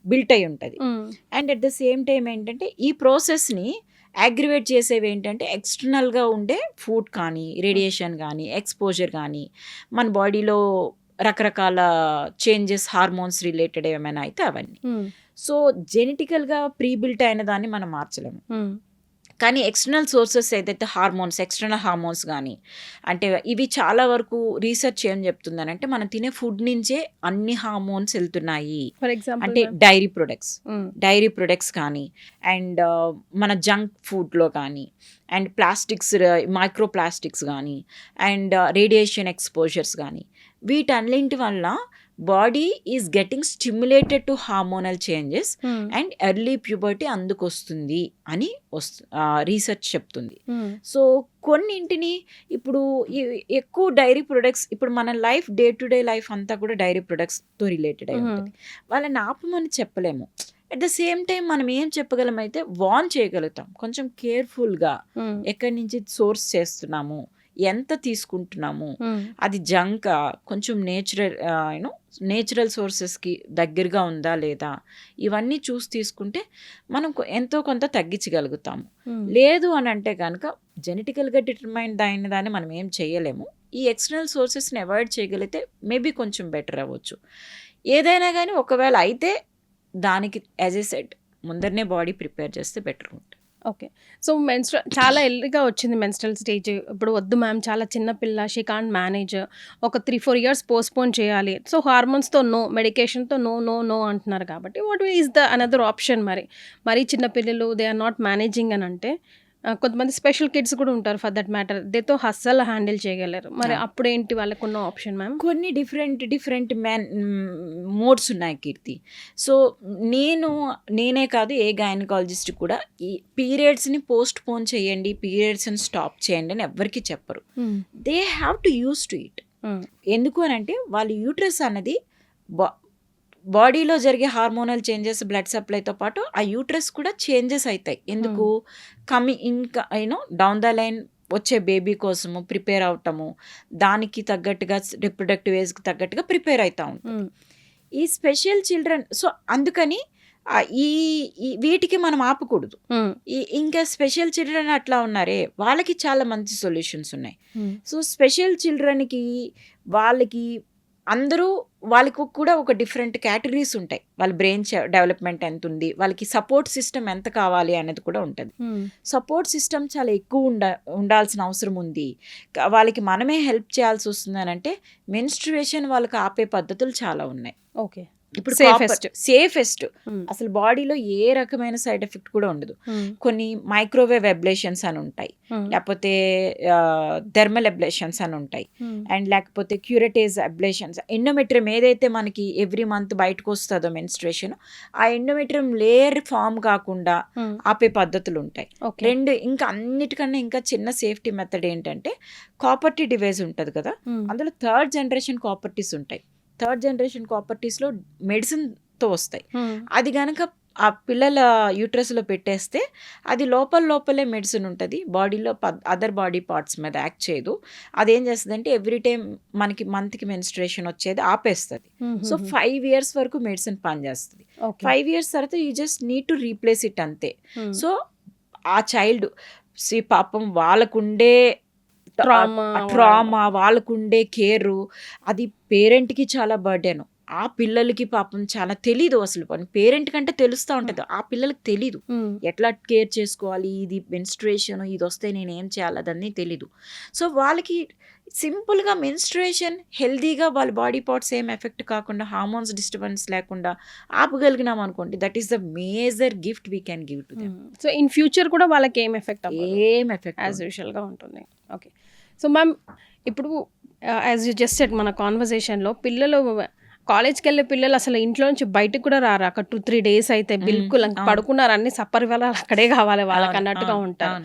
B: బిల్ట్ అయి ఉంటుంది. And at the same time ఏంటంటే ఈ ప్రాసెస్ని అగ్రివేట్ చేసేవి ఏంటంటే ఎక్స్టర్నల్గా ఉండే ఫుడ్ కానీ, రేడియేషన్ కానీ, ఎక్స్పోజర్ కానీ, మన బాడీలో రకరకాల చేంజెస్, హార్మోన్స్ రిలేటెడ్ ఏమైనా అయితే అవన్నీ. సో జెనెటికల్గా ప్రీబిల్ట్ అయిన దాన్ని మనం మార్చలేము. కానీ ఎక్స్టర్నల్ సోర్సెస్ ఏదైతే ఎక్స్టర్నల్ హార్మోన్స్ కానీ, అంటే ఇవి చాలా వరకు రీసెర్చ్ ఏం చెప్తుందని అంటే మనం తినే ఫుడ్ నుంచే అన్ని హార్మోన్స్ వెళ్తున్నాయి.
A: ఫర్ ఎగ్జాంపుల్
B: అంటే డైరీ ప్రొడక్ట్స్ కానీ, అండ్ మన జంక్ ఫుడ్లో కానీ, అండ్ ప్లాస్టిక్స్, మైక్రో ప్లాస్టిక్స్ కానీ, అండ్ రేడియేషన్ ఎక్స్పోజర్స్ కానీ, వీటన్నింటి వల్ల body is getting stimulated to hormonal changes and early puberty అందుకు వస్తుంది అని రీసెర్చ్ చెప్తుంది. సో కొన్నింటిని ఇప్పుడు ఎక్కువ డైరీ ప్రొడక్ట్స్, ఇప్పుడు మన life day to day life అంతా కూడా డైరీ ప్రొడక్ట్స్తో రిలేటెడ్ అయి ఉంటుంది. వాళ్ళని ఆపమని చెప్పలేము. అట్ ద సేమ్ టైం మనం ఏం చెప్పగలం అయితే వార్న్ చేయగలుగుతాం, కొంచెం కేర్ఫుల్గా ఎక్కడి నుంచి సోర్స్ చేస్తున్నాము, ఎంత తీసుకుంటున్నాము, అది జంకా, కొంచెం నేచురల్ సోర్సెస్కి దగ్గరగా ఉందా లేదా, ఇవన్నీ చూసి తీసుకుంటే మనం ఎంతో కొంత తగ్గించగలుగుతాము. లేదు అని అంటే కనుక జెనెటికల్గా డిటర్మైన్డ్ అయిన దాన్ని మనం ఏం చేయలేము. ఈ ఎక్స్టర్నల్ సోర్సెస్ని అవాయిడ్ చేయగలిగితే మేబీ కొంచెం బెటర్ అవ్వచ్చు. ఏదైనా కానీ ఒకవేళ అయితే దానికి యాజ్ ఏ సెట్ ముందరనే బాడీ ప్రిపేర్ చేస్తే బెటర్ ఉంటుంది.
A: ఓకే. సో చాలా ఎర్లీగా వచ్చింది మెన్స్ట్రల్ స్టేజ్. ఇప్పుడు వద్దు మ్యామ్, చాలా చిన్న పిల్ల, షీ కాంట్ మేనేజ్, ఒక 3-4 years పోస్ట్పోన్ చేయాలి. సో హార్మోన్స్తో నో, మెడికేషన్తో నో అంటున్నారు. కాబట్టి what is the another option? మరి చిన్న పిల్లలు దే ఆర్ నాట్ మేనేజింగ్ అని అంటే, కొంతమంది స్పెషల్ కిడ్స్ కూడా ఉంటారు ఫర్ దట్ మ్యాటర్, దేతో అస్సలు హ్యాండిల్ చేయగలరు. మరి అప్పుడు ఏంటి వాళ్ళకున్న ఆప్షన్ మ్యామ్?
B: కొన్ని డిఫరెంట్ మోడ్స్ ఉన్నాయి కీర్తి. సో నేనే కాదు, ఏ గైనకాలజిస్ట్ కూడా ఈ పీరియడ్స్ని పోస్ట్ పోన్ చేయండి, పీరియడ్స్ని స్టాప్ చేయండి అని ఎవ్వరికి చెప్పరు. They have to use to it. ఎందుకు అని అంటే వాళ్ళ యూట్రస్ అన్నది బాడీలో జరిగే హార్మోనల్ చేంజెస్, బ్లడ్ సప్లైతో పాటు ఆ యూట్రస్ కూడా చేంజెస్ అవుతాయి. ఎందుకు? ఇంకా డౌన్ ద లైన్ వచ్చే బేబీ కోసము ప్రిపేర్ అవటము, దానికి తగ్గట్టుగా రిప్రొడక్టివ్ ఏజ్కి తగ్గట్టుగా ప్రిపేర్ అవుతా ఉంటాం ఈ స్పెషల్ చిల్డ్రన్. సో అందుకని వీటికి మనం ఆపకూడదు. ఇంకా స్పెషల్ చిల్డ్రన్ అట్లా ఉన్నారే, వాళ్ళకి చాలా మంచి సొల్యూషన్స్ ఉన్నాయి. సో స్పెషల్ చిల్డ్రన్కి వాళ్ళకి కూడా ఒక డిఫరెంట్ కేటగిరీస్ ఉంటాయి. వాళ్ళ బ్రెయిన్ డెవలప్మెంట్ ఎంత ఉంది, వాళ్ళకి సపోర్ట్ సిస్టమ్ ఎంత కావాలి అనేది కూడా ఉంటుంది. సపోర్ట్ సిస్టమ్ చాలా ఎక్కువ ఉండాల్సిన అవసరం ఉంది. వాళ్ళకి మనమే హెల్ప్ చేయాల్సి వస్తుంది అని అంటే మెన్స్ట్రుయేషన్ వాళ్ళకి ఆపే పద్ధతులు చాలా ఉన్నాయి.
A: ఓకే.
B: ఇప్పుడు సేఫెస్ట్ అసలు బాడీలో ఏ రకమైన సైడ్ ఎఫెక్ట్ కూడా ఉండదు. కొన్ని మైక్రోవేవ్ అబ్లేషన్స్ అని ఉంటాయి, లేకపోతే థెర్మల్ అబ్లేషన్స్ అని ఉంటాయి, అండ్ లేకపోతే క్యూరటేజ్ అబ్లేషన్స్. ఎండోమెట్రియం ఏదైతే మనకి ఎవ్రీ మంత్ బయటకు వస్తుందో మెన్స్ట్రుయేషన్, ఆ ఎండోమెట్రియం లేయర్ ఫామ్ కాకుండా ఆపే పద్ధతులు ఉంటాయి. ఇంకా అన్నిటికన్నా ఇంకా చిన్న సేఫ్టీ మెథడ్ ఏంటంటే కాపర్టీ డివైస్ ఉంటుంది కదా, అందులో 3rd generation కాపర్టీస్ ఉంటాయి. 3rd generation కాపర్టీస్లో మెడిసిన్తో వస్తాయి. అది కనుక ఆ పిల్లల యూట్రస్లో పెట్టేస్తే అది లోపలే మెడిసిన్ ఉంటుంది, బాడీలో అదర్ బాడీ పార్ట్స్ మీద యాక్ట్ చేయదు. అదేం చేస్తుంది అంటే ఎవ్రీ టైం మనకి మంత్కి మెన్స్ట్రుయేషన్ వచ్చేది ఆపేస్తుంది. సో 5 years వరకు మెడిసిన్ పనిచేస్తుంది. 5 years తర్వాత you just need to replace it అంతే. సో ఆ చైల్డ్ పాపం వాళ్ళకుండే ట్రామా, వాళ్ళకుండే కేరు, అది పేరెంట్కి చాలా బర్డెను. ఆ పిల్లలకి పాపం చాలా తెలీదు. అసలు పేరెంట్ కంటే తెలుస్తూ ఉంటుంది, ఆ పిల్లలకి తెలీదు ఎట్లా కేర్ చేసుకోవాలి, ఇది మెన్స్ట్రుయేషన్ ఇది వస్తే నేను ఏం చేయాలి అదన్నీ తెలీదు. సో వాళ్ళకి సింపుల్గా మెన్స్ట్రుయేషన్ హెల్దీగా వాళ్ళ బాడీ పార్ట్స్ ఏం ఎఫెక్ట్ కాకుండా హార్మోన్స్ డిస్టర్బెన్స్ లేకుండా ఆపగలిగినాం అనుకోండి, that is the major gift we can give to them.
A: So in future కూడా వాళ్ళకి ఏం ఎఫెక్ట్
B: ఏం ఎఫెక్ట్
A: యాజ్ యూజువల్గా ఉంటుంది. ఓకే. సో మ్యామ్ ఇప్పుడు యాజ్ యూ జస్ట్ సెడ్ మన కాన్వర్జేషన్లో పిల్లలు కాలేజ్కి వెళ్ళే పిల్లలు అసలు ఇంట్లో నుంచి బయటకు కూడా రారు. అక్కడ 2-3 days అయితే బిల్కుల్ పడుకున్నారు, అన్ని సప్పరి వేళ అక్కడే కావాలి వాళ్ళకి అన్నట్టుగా ఉంటారు.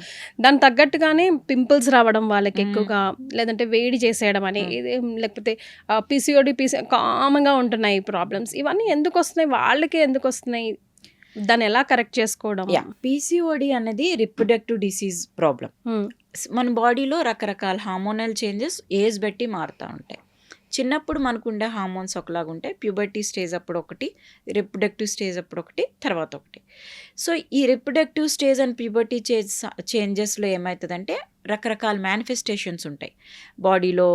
A: దానికి తగ్గట్టుగానే పింపుల్స్ రావడం వాళ్ళకి ఎక్కువగా, లేదంటే వేడి చేసేయడం అని, లేకపోతే పిసిఓడి కామన్గా ఉంటున్నాయి ప్రాబ్లమ్స్. ఇవన్నీ ఎందుకు వస్తున్నాయి, వాళ్ళకి ఎందుకు వస్తున్నాయి, దాన్ని ఎలా కరెక్ట్ చేసుకోవడం?
B: పీసీఓడి అనేది రిప్రొడక్టివ్ డిసీజ్ ప్రాబ్లం. మన బాడీలో రకరకాల హార్మోనల్ చేంజెస్ ఏజ్ బట్టి మారుతూ ఉంటాయి. చిన్నప్పుడు మనకు ఉండే హార్మోన్స్ ఒకలాగా ఉంటాయి, ప్యూబర్టీ స్టేజ్ అప్పుడు ఒకటి, రిప్రొడక్టివ్ స్టేజ్ అప్పుడు ఒకటి, తర్వాత ఒకటి. సో ఈ రిప్రొడక్టివ్ స్టేజ్ అండ్ ప్యూబర్టీ చేంజెస్లో ఏమవుతుందంటే రకరకాల మేనిఫెస్టేషన్స్ ఉంటాయి బాడీలో.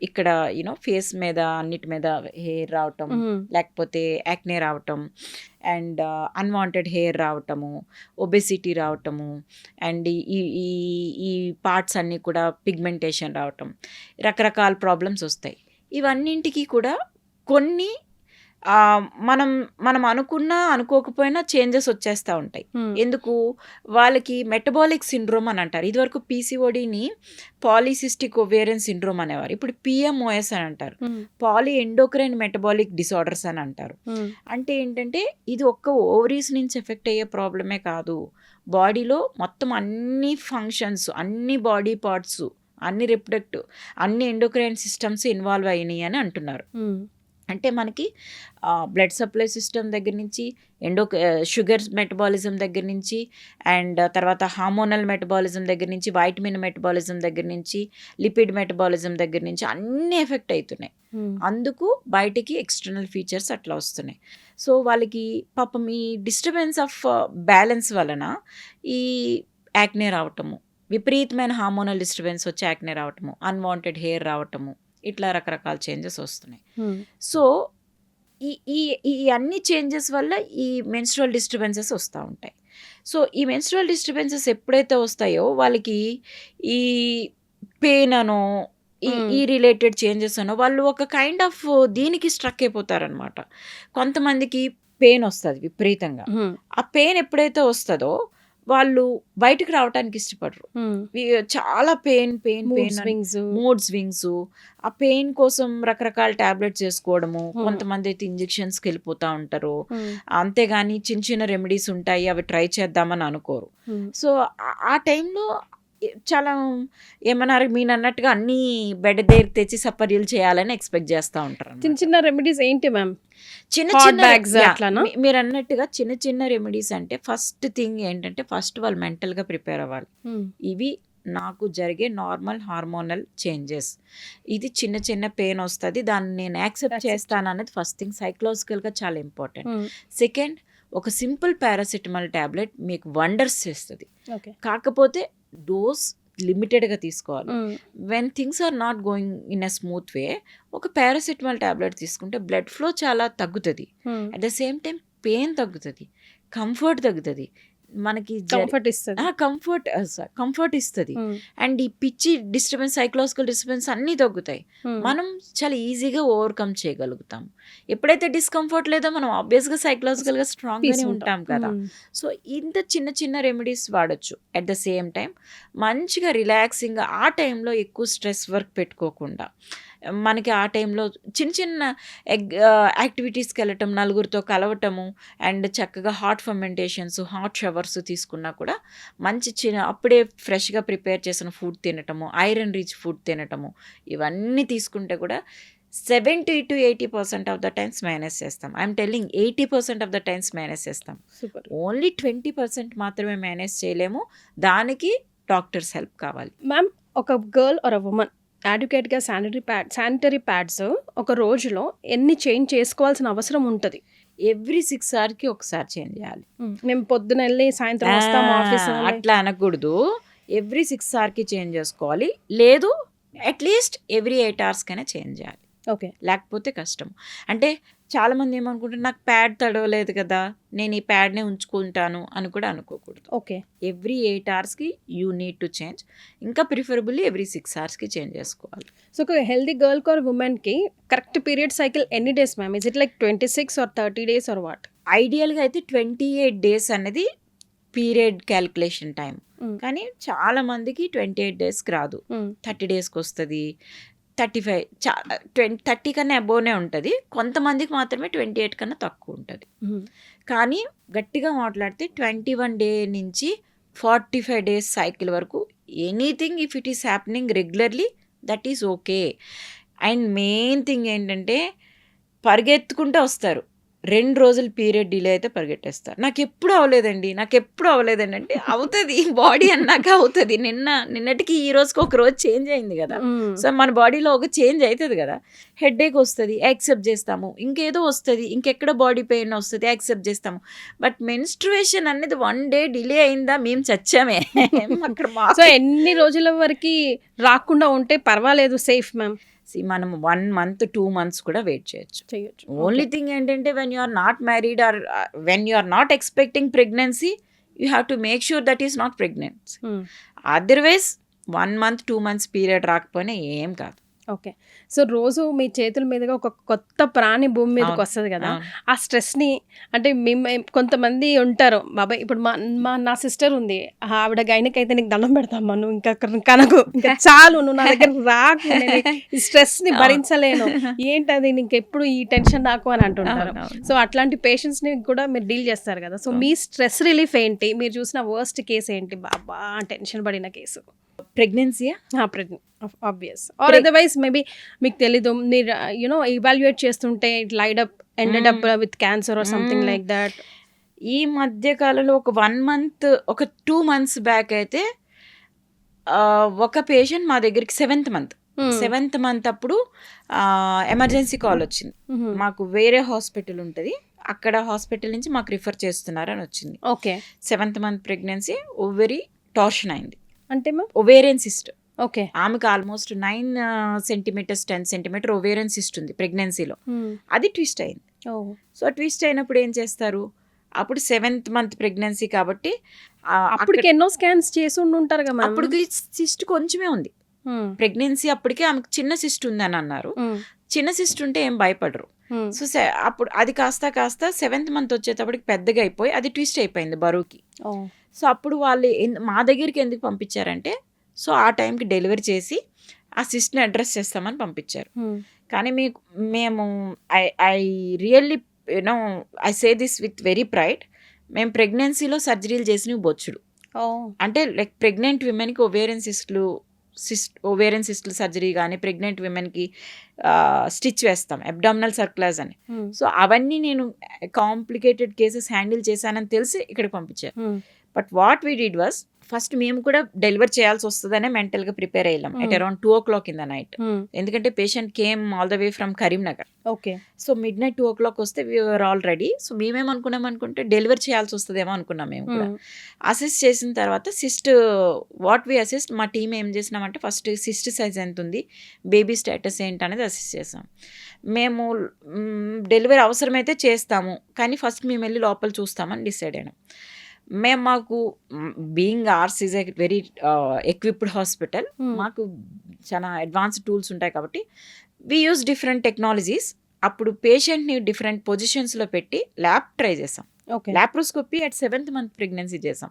B: ఇక్కడ ఫేస్ మీద అన్నిటి మీద హెయిర్ రావటం, లేకపోతే యాక్నే రావటం, అండ్ అన్వాంటెడ్ హెయిర్ రావటము, ఒబెసిటీ రావటము, అండ్ ఈ పార్ట్స్ అన్నీ కూడా పిగ్మెంటేషన్ రావటం, రకరకాల ప్రాబ్లమ్స్ వస్తాయి. ఇవన్నింటికి కూడా కొన్ని మనం అనుకోకపోయినా చేంజెస్ వచ్చేస్తూ ఉంటాయి. ఎందుకు? వాళ్ళకి మెటబాలిక్ సిండ్రోమ్ అని అంటారు. ఇదివరకు పీసీఓడిని పాలిసిస్టిక్ ఒవేరియన్ సిండ్రోమ్ అనేవారు, ఇప్పుడు పిఎంఓఎస్ అని అంటారు, పాలీ ఎండోక్రైన్ మెటబాలిక్ డిసార్డర్స్ అని అంటారు. అంటే ఏంటంటే ఇది ఒక్క ఓవరీస్ నుంచి ఎఫెక్ట్ అయ్యే ప్రాబ్లమే కాదు, బాడీలో మొత్తం అన్ని ఫంక్షన్స్, అన్ని బాడీ పార్ట్స్, అన్ని రిప్రొడక్టివ్, అన్ని ఎండోక్రైన్ సిస్టమ్స్ ఇన్వాల్వ్ అయినాయి అని అంటున్నారు. అంటే మనకి బ్లడ్ సప్లై సిస్టమ్ దగ్గర నుంచి, షుగర్ మెటబాలిజం దగ్గర నుంచి, అండ్ తర్వాత హార్మోనల్ మెటబాలిజం దగ్గర నుంచి, వైటమిన్ మెటబాలిజం దగ్గర నుంచి, లిపిడ్ మెటబాలిజం దగ్గర నుంచి అన్నీ ఎఫెక్ట్ అవుతున్నాయి. అందుకు బయటికి ఎక్స్టర్నల్ ఫీచర్స్ అట్లా వస్తున్నాయి. సో వాళ్ళకి పాపం ఈ డిస్టర్బెన్స్ ఆఫ్ బ్యాలెన్స్ వలన ఈ యాక్నే రావటము, విపరీతమైన హార్మోనల్ డిస్టర్బెన్స్ వచ్చి యాక్నే రావటము, అన్వాంటెడ్ హెయిర్ రావటము, ఇట్లా రకరకాల చేంజెస్ వస్తున్నాయి. సో ఈ అన్ని చేంజెస్ వల్ల ఈ మెన్స్ట్రువల్ డిస్టర్బెన్సెస్ వస్తూ ఉంటాయి. సో ఈ మెన్స్ట్రువల్ డిస్టర్బెన్సెస్ ఎప్పుడైతే వస్తాయో వాళ్ళకి ఈ పెయిన్ అనో, ఈ రిలేటెడ్ చేంజెస్ అనో, వాళ్ళు ఒక కైండ్ ఆఫ్ దీనికి స్ట్రక్ అయిపోతారనమాట. కొంతమందికి పెయిన్ వస్తుంది విపరీతంగా, ఆ పెయిన్ ఎప్పుడైతే వస్తుందో వాళ్ళు బయటకు రావడానికి ఇష్టపడరు. చాలా పెయిన్ మూడ్ స్వింగ్స్, ఆ పెయిన్ కోసం రకరకాల టాబ్లెట్స్ వేసుకోవడము, కొంతమంది అయితే ఇంజెక్షన్స్కి వెళ్ళిపోతూ ఉంటారు. అంతేగాని చిన్న చిన్న రెమెడీస్ ఉంటాయి, అవి ట్రై చేద్దామని అనుకోరు. సో ఆ టైంలో చాలా ఏమన్నారు మీరు అన్నట్టుగా అన్ని బెడ్ దగ్గర తెచ్చి సపర్యలు చేయాలని ఎక్స్పెక్ట్ చేస్తూ ఉంటారు.
A: చిన్న చిన్న రెమెడీస్ ఏంటి మ్యామ్?
B: మీరు అన్నట్టుగా చిన్న చిన్న రెమెడీస్ అంటే ఫస్ట్ థింగ్ ఏంటంటే ఫస్ట్ వాళ్ళు మెంటల్గా ప్రిపేర్ అవ్వాలి. ఇవి నాకు జరిగే నార్మల్ హార్మోనల్ చేంజెస్, ఇది చిన్న చిన్న పెయిన్ వస్తుంది, దాన్ని నేను యాక్సెప్ట్ చేస్తాను అనేది ఫస్ట్ థింగ్. సైకలాజికల్గా చాలా ఇంపార్టెంట్. సెకండ్, ఒక సింపుల్ పారాసిటమాల్ టాబ్లెట్ మీకు వండర్స్ చేస్తుంది, కాకపోతే డోస్ లిమిటెడ్గా తీసుకోవాలి. When things are not going in a smooth way, ఒక పారాసిటమాల్ టాబ్లెట్ తీసుకుంటే బ్లడ్ ఫ్లో చాలా తగ్గుతుంది, at the same time pain తగ్గుతుంది, కంఫర్ట్ తగ్గుతుంది, మనకి కంఫర్ట్ ఇస్తుంది, అండ్ ఈ పిచ్చి డిస్టర్బెన్స్, సైకలాజికల్ డిస్టర్బెన్స్ అన్నీ తగ్గుతాయి. మనం చాలా ఈజీగా ఓవర్కమ్ చేయగలుగుతాం. ఎప్పుడైతే డిస్కంఫర్ట్ లేదో మనం ఆబ్వియస్గా సైకలాజికల్గా స్ట్రాంగ్గానే ఉంటాం కదా. సో ఇంత చిన్న చిన్న రెమెడీస్ వాడచ్చు. అట్ ద సేమ్ టైం మంచిగా రిలాక్సింగ్గా, ఆ టైంలో ఎక్కువ స్ట్రెస్ వర్క్ పెట్టుకోకుండా మనకి ఆ టైంలో చిన్న చిన్న యాక్టివిటీస్కి వెళ్ళటం, నలుగురితో కలవటము, అండ్ చక్కగా హాట్ ఫర్మెంటేషన్స్, హాట్ షవర్స్ తీసుకున్నా కూడా మంచి అప్పుడే ఫ్రెష్గా ప్రిపేర్ చేసిన ఫుడ్ తినటము, ఐరన్ రిచ్ ఫుడ్ తినటము, ఇవన్నీ తీసుకుంటే కూడా 70 to 80% of the times manage చేస్తాం. I'm telling 80% of the times manage చేస్తాం. ఓన్లీ 20% మాత్రమే మేనేజ్ చేయలేము, దానికి డాక్టర్స్ హెల్ప్ కావాలి.
A: మ్యామ్, ఒక గర్ల్ ఆర్ అ ఉమెన్ అడ్యుకేట్గా శానిటరీ ప్యాడ్స్ ఒక రోజులో ఎన్ని చేంజ్ చేసుకోవాల్సిన అవసరం ఉంటుంది?
B: ఎవ్రీ 6 hours ఒకసారి చేంజ్ చేయాలి.
A: మేము పొద్దున వెళ్ళి సాయంత్రం వస్తాము ఆఫీస్,
B: అట్లా అనకూడదు. ఎవ్రీ 6 hours చేంజ్ చేసుకోవాలి, లేదు అట్లీస్ట్ ఎవ్రీ 8 hours చేంజ్ చేయాలి.
A: ఓకే,
B: లేకపోతే కష్టం. అంటే చాలామంది ఏమనుకుంటారు, నాకు ప్యాడ్ తడవలేదు కదా, నేను ఈ ప్యాడ్నే ఉంచుకుంటాను అని కూడా అనుకోకూడదు.
A: ఓకే.
B: ఎవ్రీ 8 అవర్స్కి యూ నీడ్ టు చేంజ్. ఇంకా ప్రిఫరబుల్లీ ఎవ్రీ 6 అవర్స్కి చేంజ్ చేసుకోవాలి.
A: సో ఒక హెల్దీ గర్ల్ ఆర్ ఉమెన్కి కరెక్ట్ పీరియడ్ సైకిల్ ఎన్ని days ma'am? Is it like 26 or 30 days or what?
B: ఐడియల్గా అయితే 28 days అనేది పీరియడ్ క్యాలిక్యులేషన్ టైం. కానీ చాలా మందికి 28 daysకి రాదు, 30 daysకి వస్తుంది, 35 30 కన్నా అబోవ్నే ఉంటుంది. కొంతమందికి మాత్రమే 28 కన్నా తక్కువ ఉంటుంది. కానీ గట్టిగా మాట్లాడితే 21 day నుంచి 45 days సైకిల్ వరకు anything if it is happening regularly that is okay. And main thing ఏంటంటే పరిగెత్తుకుంటూ వస్తారు. 2 రోజులు పీరియడ్ డిలే అయితే పరిగెట్టేస్తారు. నాకు ఎప్పుడు అవ్వలేదండి అంటే అవుతుంది, బాడీ అన్నాక అవుతుంది. నిన్నటికి ఈ రోజుకి ఒక రోజు చేంజ్ అయింది కదా. సో మన బాడీలో ఒక చేంజ్ అవుతుంది కదా. హెడేక్ వస్తుంది, యాక్సెప్ట్ చేస్తాము. ఇంకేదో వస్తుంది, ఇంకెక్కడ బాడీ పెయిన్ వస్తుంది, యాక్సెప్ట్ చేస్తాము. బట్ మెన్స్ట్రుయేషన్ అనేది 1 day డిలే అయిందా మేము చచ్చామే అక్కడ.
A: సో ఎన్ని రోజుల వరకు రాకుండా ఉంటే పర్వాలేదు, సేఫ్ మ్యామ్?
B: మనం 1 month 2 months కూడా వెయిట్ చేయొచ్చు. ఓన్లీ థింగ్ ఏంటంటే when you are not married or when you are not expecting pregnancy you have to make sure that is not pregnancy. Otherwise 1 month 2 months period రాకపోయినా ఏం కాదు.
A: Okay. So రోజు మీ చేతుల మీదుగా ఒక కొత్త ప్రాణి భూమి మీదకి వస్తుంది కదా, ఆ స్ట్రెస్ని అంటే మేము కొంతమంది ఉంటారు, బాబాయ్ ఇప్పుడు నా సిస్టర్ ఉంది, ఆవిడ గైనకి అయితే నీకు దండం పెడతామ్మా, నువ్వు ఇంకా కనకు, ఇంకా చాలు, నువ్వు నా దగ్గర రాకు, ఈ స్ట్రెస్ని భరించలేను, ఏంటది నీకు ఎప్పుడు ఈ టెన్షన్ నాకు అని అంటుంటారు. సో అట్లాంటి పేషెంట్స్ని కూడా మీరు డీల్ చేస్తారు కదా. సో మీ స్ట్రెస్ రిలీఫ్ ఏంటి? మీరు చూసిన వర్స్ట్ కేసు ఏంటి, బాబా టెన్షన్ పడిన కేసు?
B: ప్రెగ్నెన్సీయా?
A: ఆబ్వియస్ ఆర్ అదర్వైజ్ మేబీ మీకు తెలీదు, మీరు యునో ఇవాల్యుయేట్ చేస్తుంటే it laid up ended up with cancer or something like that.
B: ఈ మధ్య కాలంలో ఒక 1 month ఒక 2 months బ్యాక్ అయితే ఒక పేషెంట్ మా దగ్గరికి 7th month అప్పుడు ఎమర్జెన్సీ కాల్ వచ్చింది. మాకు వేరే హాస్పిటల్ ఉంటుంది, అక్కడ హాస్పిటల్ నుంచి మాకు రిఫర్ చేస్తున్నారు అని వచ్చింది.
A: Okay.
B: 7th month pregnancy, ovary torsion అయింది.
A: అంటే మ్యామ్
B: ఓవేరియన్ సిస్ట్.
A: ఓకే.
B: ఆమెకు almost 9 centimeters 10 centimeter ovarian cyst ఉంది ప్రెగ్నెన్సీలో. అది ట్విస్ట్ అయింది. సో ట్విస్ట్ అయినప్పుడు ఏం చేస్తారు, అప్పుడు 7th month ప్రెగ్నెన్సీ కాబట్టి
A: అప్పటికి ఎన్నో స్కాన్స్ చేసి ఉంటారు కదా.
B: అప్పటికి సిస్ట్ కొంచెమే ఉంది ప్రెగ్నెన్సీ, అప్పటికే ఆమెకు చిన్న సిస్ట్ ఉందని అన్నారు. చిన్న సిస్ట్ ఉంటే ఏం భయపడరు. సో అప్పుడు అది కాస్త 7th month వచ్చేటప్పటికి పెద్దగా అయిపోయి అది ట్విస్ట్ అయిపోయింది బరువుకి. సో అప్పుడు వాళ్ళు మా దగ్గరికి ఎందుకు పంపించారంటే, సో ఆ టైంకి డెలివరీ చేసి ఆ సిస్ట్ని అడ్రస్ చేస్తామని పంపించారు. కానీ మేము I really you know I say this with very pride, మేము ప్రెగ్నెన్సీలో సర్జరీలు చేసినవి బొచ్చుడు. అంటే లైక్ ప్రెగ్నెంట్ విమెన్కి ఓవేరియన్ సిస్టులు సర్జరీ కానీ, ప్రెగ్నెంట్ విమెన్కి స్టిచ్ వేస్తాం, అబ్డామినల్ సర్క్యులర్స్ అని. సో అవన్నీ నేను కాంప్లికేటెడ్ కేసెస్ హ్యాండిల్ చేశానని తెలిసి ఇక్కడికి పంపించారు. But what we did was, first మేము కూడా డెలివర్ చేయాల్సి వస్తుందనే మెంటల్గా ప్రిపేర్ అయ్యాం at around 2 o'clock in the night. ఎందుకంటే patient came all the way from Karimnagar.
A: Okay.
B: So midnight 2 o'clock వస్తే వీఆర్ ఆల్ రెడీ. సో మేమేమనుకున్నాం అనుకుంటే డెలివర్ చేయాల్సి వస్తుందేమో అనుకున్నాం. మేము కూడా అసెస్ చేసిన తర్వాత సిస్ట్ వాట్ వీ అసెస్ట్, మా టీం ఏం చేసినామంటే ఫస్ట్ సిస్ట్ సైజ్ ఎంత ఉంది, బేబీ స్టేటస్ ఏంటి అనేది అసెస్ చేసాం. మేము డెలివరీ అవసరమైతే చేస్తాము, కానీ ఫస్ట్ మేము వెళ్ళి లోపల చూస్తామని డిసైడ్ అయినాం. మాకు being ours is a very equipped hospital, మాకు చాలా అడ్వాన్స్డ్ టూల్స్ ఉంటాయి కాబట్టి వీ యూస్ డిఫరెంట్ టెక్నాలజీస్. అప్పుడు పేషెంట్ని డిఫరెంట్ పొజిషన్స్లో పెట్టి ల్యాబ్ ట్రై చేసాం. Laparoscopy at 7th month pregnancy చేసాం.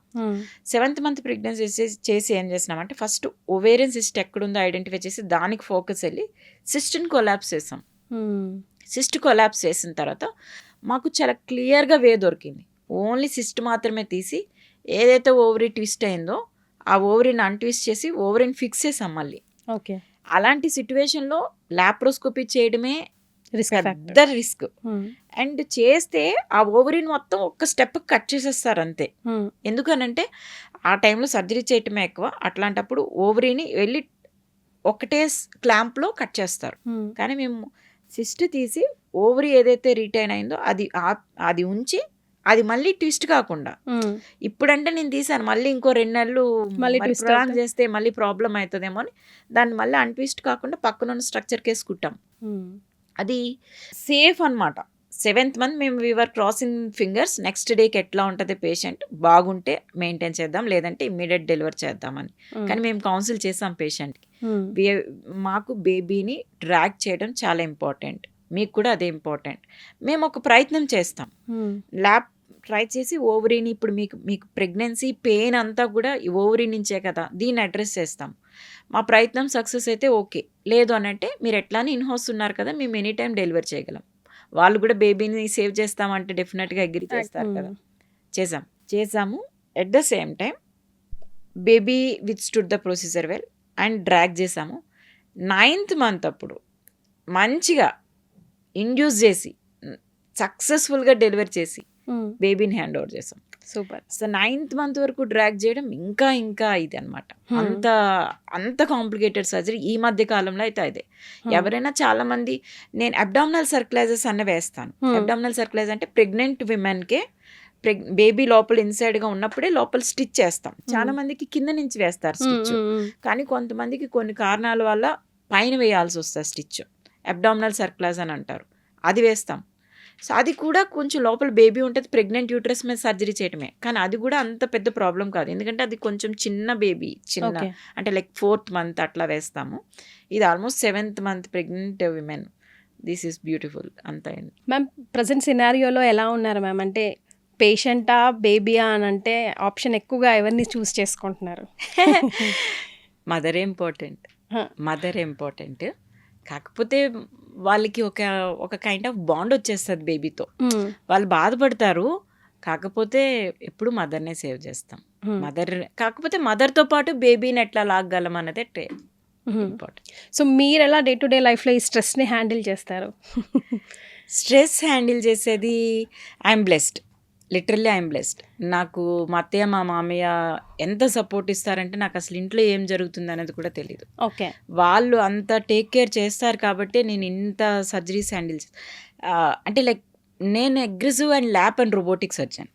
B: 7th month ప్రెగ్నెన్సీ చేసి ఏం చేసినామంటే ఫస్ట్ ఓవేరియన్ సిస్ట్ ఎక్కడుందో ఐడెంటిఫై చేసి దానికి ఫోకస్ వెళ్ళి సిస్ట్ని కొలాప్స్ చేసాం. సిస్ట్ కొలాప్స్ చేసిన తర్వాత మాకు చాలా క్లియర్గా వే దొరికింది. ఓన్లీ సిస్ట్ మాత్రమే తీసి ఏదైతే ఓవరీ ట్విస్ట్ అయిందో ఆ ఓవరీని అన్ట్విస్ట్ చేసి ఓవరీని ఫిక్స్ చేసాం మళ్ళీ.
A: ఓకే.
B: అలాంటి సిచ్యువేషన్లో లాప్రోస్కోపీ చేయడమే పెద్ద రిస్క్. అండ్ చేస్తే ఆ ఓవరీని మొత్తం ఒక్క స్టెప్ కట్ చేసేస్తారు అంతే. ఎందుకనంటే ఆ టైంలో సర్జరీ చేయటమే ఎక్కువ, అట్లాంటప్పుడు ఓవరీని వెళ్ళి ఒకటే క్లాంప్లో కట్ చేస్తారు. కానీ మేము సిస్ట్ తీసి ఓవరీ ఏదైతే రిటైన్ అయిందో అది ఉంచి అది మళ్ళీ ట్విస్ట్ కాకుండా, ఇప్పుడంటే నేను తీసాను మళ్ళీ ఇంకో 2 నెలలు ప్రొలాంగ్ చేస్తే మళ్ళీ ప్రాబ్లం అవుతుందేమో అని దాన్ని మళ్ళీ అన్ట్విస్ట్ కాకుండా పక్కన ఉన్న స్ట్రక్చర్ కేసు కుట్టాం. అది సేఫ్ అన్నమాట. 7th మంత్ మేము వీఆర్ క్రాసింగ్ ఫింగర్స్, నెక్స్ట్ డేకి ఎట్లా ఉంటుంది పేషెంట్, బాగుంటే మెయింటైన్ చేద్దాం, లేదంటే ఇమ్మీడియట్ డెలివర్ చేద్దామని. కానీ మేము కౌన్సిల్ చేసాం పేషెంట్కి. మాకు బేబీని డ్రాగ్ చేయడం చాలా ఇంపార్టెంట్, మీకు కూడా అదే ఇంపార్టెంట్. మేము ఒక ప్రయత్నం చేస్తాం, ల్యాబ్ ట్రై చేసి ఓవరీని, ఇప్పుడు మీకు ప్రెగ్నెన్సీ పెయిన్ అంతా కూడా ఈ ఓవరీ నుంచే కదా, దీన్ని అడ్రస్ చేస్తాం. మా ప్రయత్నం సక్సెస్ అయితే ఓకే, లేదు అని అంటే మీరు ఎట్లానే ఇన్హౌస్ ఉన్నారు కదా, మేము ఎనీ టైం డెలివర్ చేయగలం. వాళ్ళు కూడా బేబీని సేవ్ చేస్తామంటే డెఫినెట్గా అగ్రి చేస్తారు కదా. చేసాము. At the same time baby with stood the procedure well and drag చేసాము. 9th మంత్ అప్పుడు మంచిగా ఇండ్యూస్ చేసి సక్సెస్ఫుల్గా డెలివర్ చేసి బేబీని హ్యాండ్ ఓవర్ చేసాం.
A: సూపర్.
B: సో 9th మంత్ వరకు డ్రాగ్ చేయడం ఇంకా ఇది అనమాట. అంత కాంప్లికేటెడ్ సర్జరీ ఈ మధ్య కాలంలో అయితే అదే. ఎవరైనా చాలా మంది, నేను అబ్డామినల్ సర్క్యులైజెస్ అన్న వేస్తాను. అబ్డామినల్ సర్క్యులైజ్ అంటే ప్రెగ్నెంట్ విమెన్కే బేబీ లోపల ఇన్సైడ్గా ఉన్నప్పుడే లోపల స్టిచ్ చేస్తాం. చాలా మందికి కింద నుంచి వేస్తారు స్టిచ్, కానీ కొంతమందికి కొన్ని కారణాల వల్ల పైన వేయాల్సి వస్తుంది స్టిచ్. అబ్డామినల్ సర్క్యులైజ్ అని అంటారు, అది వేస్తాం. సో అది కూడా కొంచెం లోపల బేబీ ఉంటుంది, ప్రెగ్నెంట్ యూట్రస్ మీద సర్జరీ చేయడమే, కానీ అది కూడా అంత పెద్ద ప్రాబ్లం కాదు, ఎందుకంటే అది కొంచెం చిన్న బేబీ, అంటే లైక్ 4th మంత్ అట్లా వేస్తాము. ఇది almost 7th month pregnant women. This is beautiful. అంతా
A: మ్యామ్ ప్రజెంట్ సినారియోలో ఎలా ఉన్నారు మ్యామ్? అంటే పేషెంటా బేబీయా అని అంటే ఆప్షన్ ఎక్కువగా ఎవరిని చూస్ చేసుకుంటున్నారు?
B: మదరే ఇంపార్టెంట్. కాకపోతే వాళ్ళకి ఒక కైండ్ ఆఫ్ బాండ్ వచ్చేస్తుంది బేబీతో. వాళ్ళు బాధపడతారు, కాకపోతే ఎప్పుడు మదర్నే సేవ్ చేస్తాం. కాకపోతే మదర్తో పాటు బేబీని ఎట్లా లాగగలం అన్నదే ఇంపార్టెంట్.
A: సో మీరు ఎలా డే టు డే లైఫ్లో ఈ స్ట్రెస్ని హ్యాండిల్ చేస్తారు?
B: స్ట్రెస్ హ్యాండిల్ చేసేది I'm blessed, literally I'm blessed. నాకు మా అత్తయ్య మా మామయ్య ఎంత సపోర్ట్ ఇస్తారంటే నాకు అసలు ఇంట్లో ఏం జరుగుతుంది అనేది కూడా తెలియదు.
A: ఓకే,
B: వాళ్ళు అంత టేక్ కేర్ చేస్తారు కాబట్టి నేను ఇంత సర్జరీస్ హ్యాండిల్ అంటే లైక్ నేను aggressive and lap and robotic surgeon.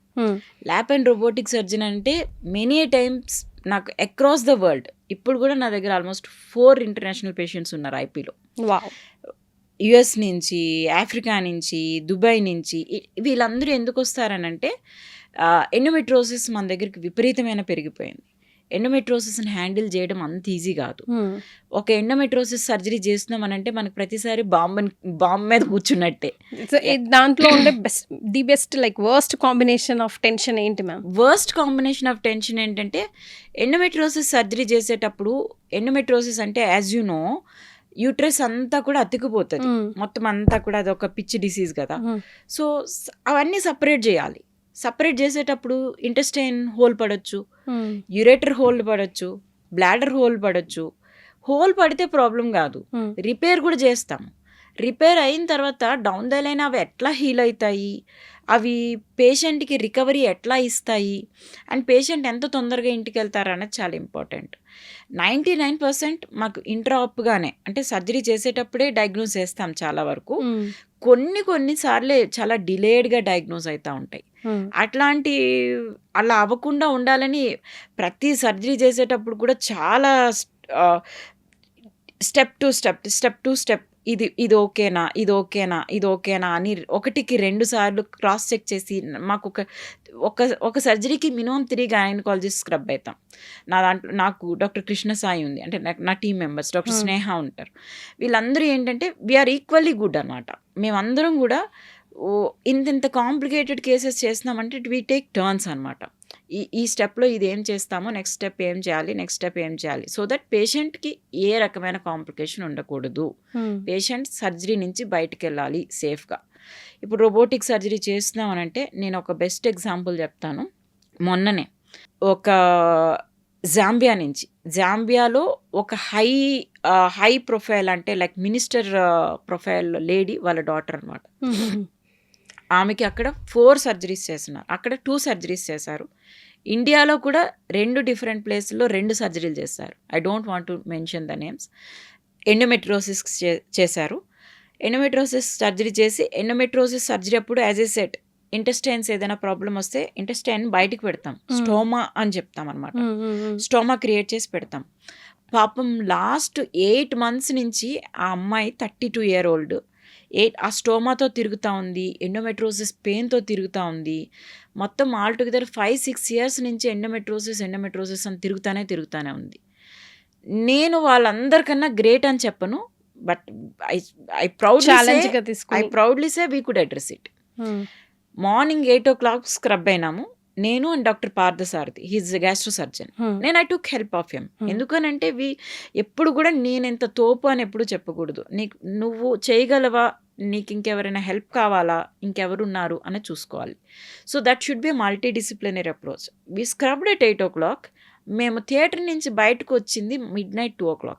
B: Lap and robotic surgeon అంటే మెనీ టైమ్స్ నాకు అక్రాస్ ద వరల్డ్, ఇప్పుడు కూడా నా దగ్గర ఆల్మోస్ట్ 4 ఇంటర్నేషనల్ పేషెంట్స్ ఉన్నారు ఐపీలో. యుఎస్ నుంచి, ఆఫ్రికా నుంచి, దుబాయ్ నుంచి. వీళ్ళందరూ ఎందుకు వస్తారనంటే ఎండోమెట్రోసిస్ మన దగ్గరికి విపరీతమైన పెరిగిపోయింది. ఎండోమెట్రోసిస్ని హ్యాండిల్ చేయడం అంత ఈజీ కాదు. ఒక ఎండోమెట్రోసిస్ సర్జరీ చేస్తున్నామనంటే మనకు ప్రతిసారి బాంబ్ మీద కూర్చున్నట్టే.
A: దాంట్లో ఉండే best like worst combination of tension ఏంటి ma'am?
B: Worst combination of tension ఏంటంటే ఎండోమెట్రోసిస్ సర్జరీ చేసేటప్పుడు, ఎండోమెట్రోసిస్ అంటే యాజ్ యూ నో యూట్రస్ అంతా కూడా అతికిపోతుంది, మొత్తం అంతా కూడా అది ఒక పిచ్చి డిసీజ్ కదా. సో అవన్నీ సపరేట్ చేయాలి. సపరేట్ చేసేటప్పుడు ఇంటెస్టైన్ హోల్ పడవచ్చు, యురేటర్ హోల్ పడవచ్చు, బ్లాడర్ హోల్ పడవచ్చు. హోల్ పడితే ప్రాబ్లం కాదు, రిపేర్ కూడా చేస్తాము. రిపేర్ అయిన తర్వాత డౌన్ ద లైన్ అవి ఎట్లా హీల్ అవుతాయి, అవి పేషెంట్కి రికవరీ ఎట్లా ఇస్తాయి, అండ్ పేషెంట్ ఎంత తొందరగా ఇంటికి వెళ్తారు అనేది చాలా ఇంపార్టెంట్. 99% మాకు ఇంట్రాప్గానే, అంటే సర్జరీ చేసేటప్పుడే డయాగ్నోస్ చేస్తాం చాలా వరకు. కొన్నిసార్లే చాలా డిలేడ్గా డయాగ్నోస్ అవుతూ ఉంటాయి. అలా అవ్వకుండా ఉండాలని ప్రతి సర్జరీ చేసేటప్పుడు కూడా చాలా స్టెప్ టు స్టెప్ ఇది ఓకేనా అని 1కి 2 సార్లు క్రాస్ చెక్ చేసి, మాకు ఒక సర్జరీకి మినిమం 3 గైనకాలజిస్ట్ స్క్రబ్ అవుతాం. నాకు డాక్టర్ కృష్ణ సాయి ఉంది, అంటే నా టీం మెంబర్స్ డాక్టర్ స్నేహ ఉంటారు. వీళ్ళందరూ ఏంటంటే వీఆర్ ఈక్వల్లీ గుడ్ అనమాట. మేమందరం కూడా ఇంత కాంప్లికేటెడ్ కేసెస్ చేస్తున్నామంటే వీ టేక్ టర్న్స్ అనమాట. ఈ స్టెప్లో ఇది ఏం చేస్తామో, నెక్స్ట్ స్టెప్ ఏం చేయాలి, సో దట్ పేషెంట్కి ఏ రకమైన కాంప్లికేషన్ ఉండకూడదు, పేషెంట్ సర్జరీ నుంచి బయటకు వెళ్ళాలి సేఫ్గా. ఇప్పుడు రోబోటిక్ సర్జరీ చేస్తున్నామనంటే నేను ఒక బెస్ట్ ఎగ్జాంపుల్ చెప్తాను. మొన్ననే ఒక జాంబియాలో ఒక హై ప్రొఫైల్, అంటే లైక్ మినిస్టర్ ప్రొఫైల్ లేడీ, వాళ్ళ డాటర్ అనమాట. ఆమెకి అక్కడ 4 సర్జరీస్ చేస్తున్నారు, అక్కడ 2 సర్జరీస్ చేశారు. ఇండియాలో కూడా 2 డిఫరెంట్ ప్లేస్లో 2 సర్జరీలు చేశారు. I don't want to mention the names. Endometriosis చేశారు. ఎండోమెట్రోసిస్ సర్జరీ చేసి, ఎండోమెట్రోసిస్ సర్జరీ అప్పుడు యాజ్ ఏ సెట్ ఇంటెస్టైన్స్ ఏదైనా ప్రాబ్లం వస్తే ఇంటెస్టైన్ బయటికి పెడతాం, స్టోమా అని చెప్తాం అనమాట. స్టోమా క్రియేట్ చేసి పెడతాం. పాపం లాస్ట్ 8 months నుంచి ఆ అమ్మాయి 32 year old ఆ స్టోమాతో తిరుగుతూ ఉంది, ఎండోమెట్రోసిస్ పెయిన్తో తిరుగుతూ ఉంది. మొత్తం ఆల్ టుగెదర్ 5-6 ఇయర్స్ నుంచి ఎండోమెట్రోసిస్ అని తిరుగుతానే ఉంది. నేను వాళ్ళందరికన్నా గ్రేట్ అని చెప్పను, but I proudly say we could address it. Morning 8 o'clock scrub అయినాము, నేను అండ్ doctor Parthasarathi, he's gastro surgeon. నేను I took help of him. ఎందుకనంటే ఎప్పుడు కూడా నేనెంత తోపు అని ఎప్పుడు చెప్పకూడదు. నువ్వు చేయగలవా, నీకు ఇంకెవరైనా హెల్ప్ కావాలా, ఇంకెవరున్నారు అని చూసుకోవాలి. So that should be multi disciplinary approach. We scrubbed at 8 o'clock. మేము థియేటర్ నుంచి బయటకు వచ్చింది midnight 2 o'clock.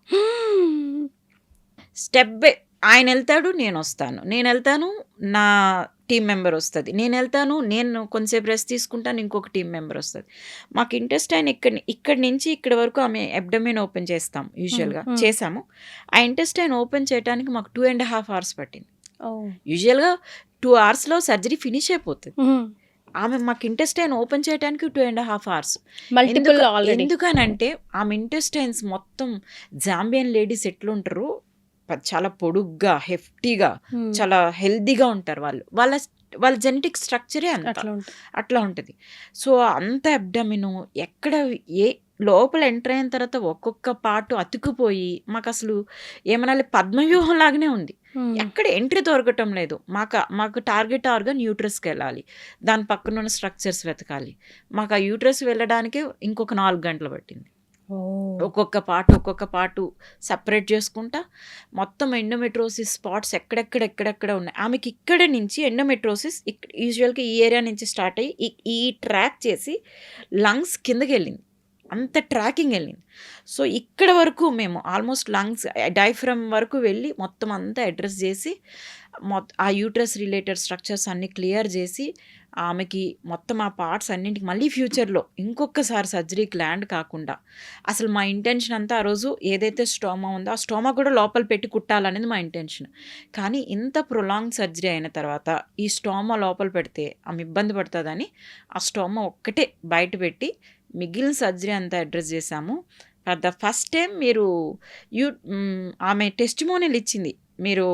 B: స్టెప్ బై ఆయన వెళ్తాడు, నేను వస్తాను, నేను వెళ్తాను, నా టీం మెంబర్ వస్తుంది, నేను వెళ్తాను, నేను కొంతసేపు రెస్ట్ తీసుకుంటాను, ఇంకొక టీం మెంబర్ వస్తుంది. మాకు ఇంటెస్టైన్ ఇక్కడి నుంచి ఇక్కడ వరకు ఆమె అబ్డమిన్ ఓపెన్ చేస్తాం, యూజువల్గా చేసాము. ఆ ఇంటెస్టైన్ ఓపెన్ చేయడానికి మాకు 2.5 hours పట్టింది. యూజువల్గా 2 hours సర్జరీ ఫినిష్ అయిపోతుంది. ఆమె మాకు ఇంటెస్టైన్ ఓపెన్ చేయడానికి 2.5 hours. ఎందుకనంటే ఆమె ఇంటెస్టైన్స్ మొత్తం జాంబియన్ లేడీస్ ఎట్లుంటారు, చాలా పొడుగ్గా, హెఫ్టీగా, చాలా హెల్దీగా ఉంటారు. వాళ్ళ జెనెటిక్ స్ట్రక్చరే అట్లా ఉంటుంది. సో అంత అబ్డమిను ఎక్కడ లోపల ఎంటర్ అయిన తర్వాత ఒక్కొక్క పార్ట్ అతుకుపోయి మాకు అసలు ఏమనాలి, పద్మవ్యూహం లాగానే ఉంది. ఎక్కడ ఎంట్రీ దొరకటం లేదు. మాకు టార్గెట్ ఆర్గన్ యూట్రస్కి వెళ్ళాలి, దాని పక్కన ఉన్న స్ట్రక్చర్స్ వెతకాలి. మాకు ఆ యూట్రస్ వెళ్ళడానికి ఇంకొక 4 గంటలు పట్టింది. ఒక్కొక్క పార్టు సపరేట్ చేసుకుంటా మొత్తం ఎండోమెట్రోసిస్ స్పాట్స్ ఎక్కడెక్కడ ఉన్నాయి. ఆమెకి ఇక్కడ నుంచి ఎండోమెట్రోసిస్ యూజువల్గా ఈ ఏరియా నుంచి స్టార్ట్ అయ్యి ఈ ట్రాక్ చేసి లంగ్స్ కిందకి వెళ్ళింది, అంత ట్రాకింగ్ వెళ్ళింది. సో ఇక్కడ వరకు మేము ఆల్మోస్ట్ లంగ్స్ డైఫ్రమ్ వరకు వెళ్ళి మొత్తం అంతా అడ్రస్ చేసి ఆ యూట్రస్ రిలేటెడ్ స్ట్రక్చర్స్ అన్నీ క్లియర్ చేసి ఆమెకి మొత్తం ఆ పార్ట్స్ అన్నింటికి మళ్ళీ ఫ్యూచర్లో ఇంకొకసారి సర్జరీకి ల్యాండ్ కాకుండా, అసలు మా ఇంటెన్షన్ అంతా ఆ రోజు ఏదైతే స్టోమా ఉందో ఆ స్టోమా కూడా లోపల పెట్టి కుట్టాలనేది మా ఇంటెన్షన్. కానీ ఇంత ప్రొలాంగ్ సర్జరీ అయిన తర్వాత ఈ స్టోమా లోపల పెడితే ఆమె ఇబ్బంది పడుతుందని ఆ స్టోమా ఒక్కటే బయట పెట్టి మిగిలిన సర్జరీ అంతా అడ్రస్ చేశాము. ఫర్ ద ఫస్ట్ టైం మీరు ఆమె టెస్టిమోనియల్ ఇచ్చింది, మీరు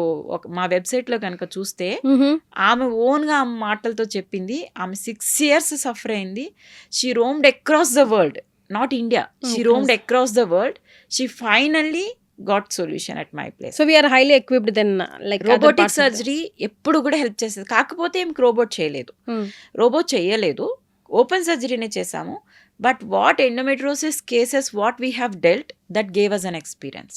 B: మా వెబ్సైట్లో కనుక చూస్తే ఆమె ఓన్గా ఆమె మాటలతో చెప్పింది. ఆమె 6 years సఫర్ అయింది. She roamed across the world, not India, she roamed across the world. She finally got solution at my place.
A: So we're highly equipped then like
B: robotic surgery ఎప్పుడు కూడా హెల్ప్ చేస్తుంది. కాకపోతే ఏమికి రోబోట్ చేయలేదు, open సర్జరీనే చేసాము. But what endometriosis cases what we have dealt that gave us an experience.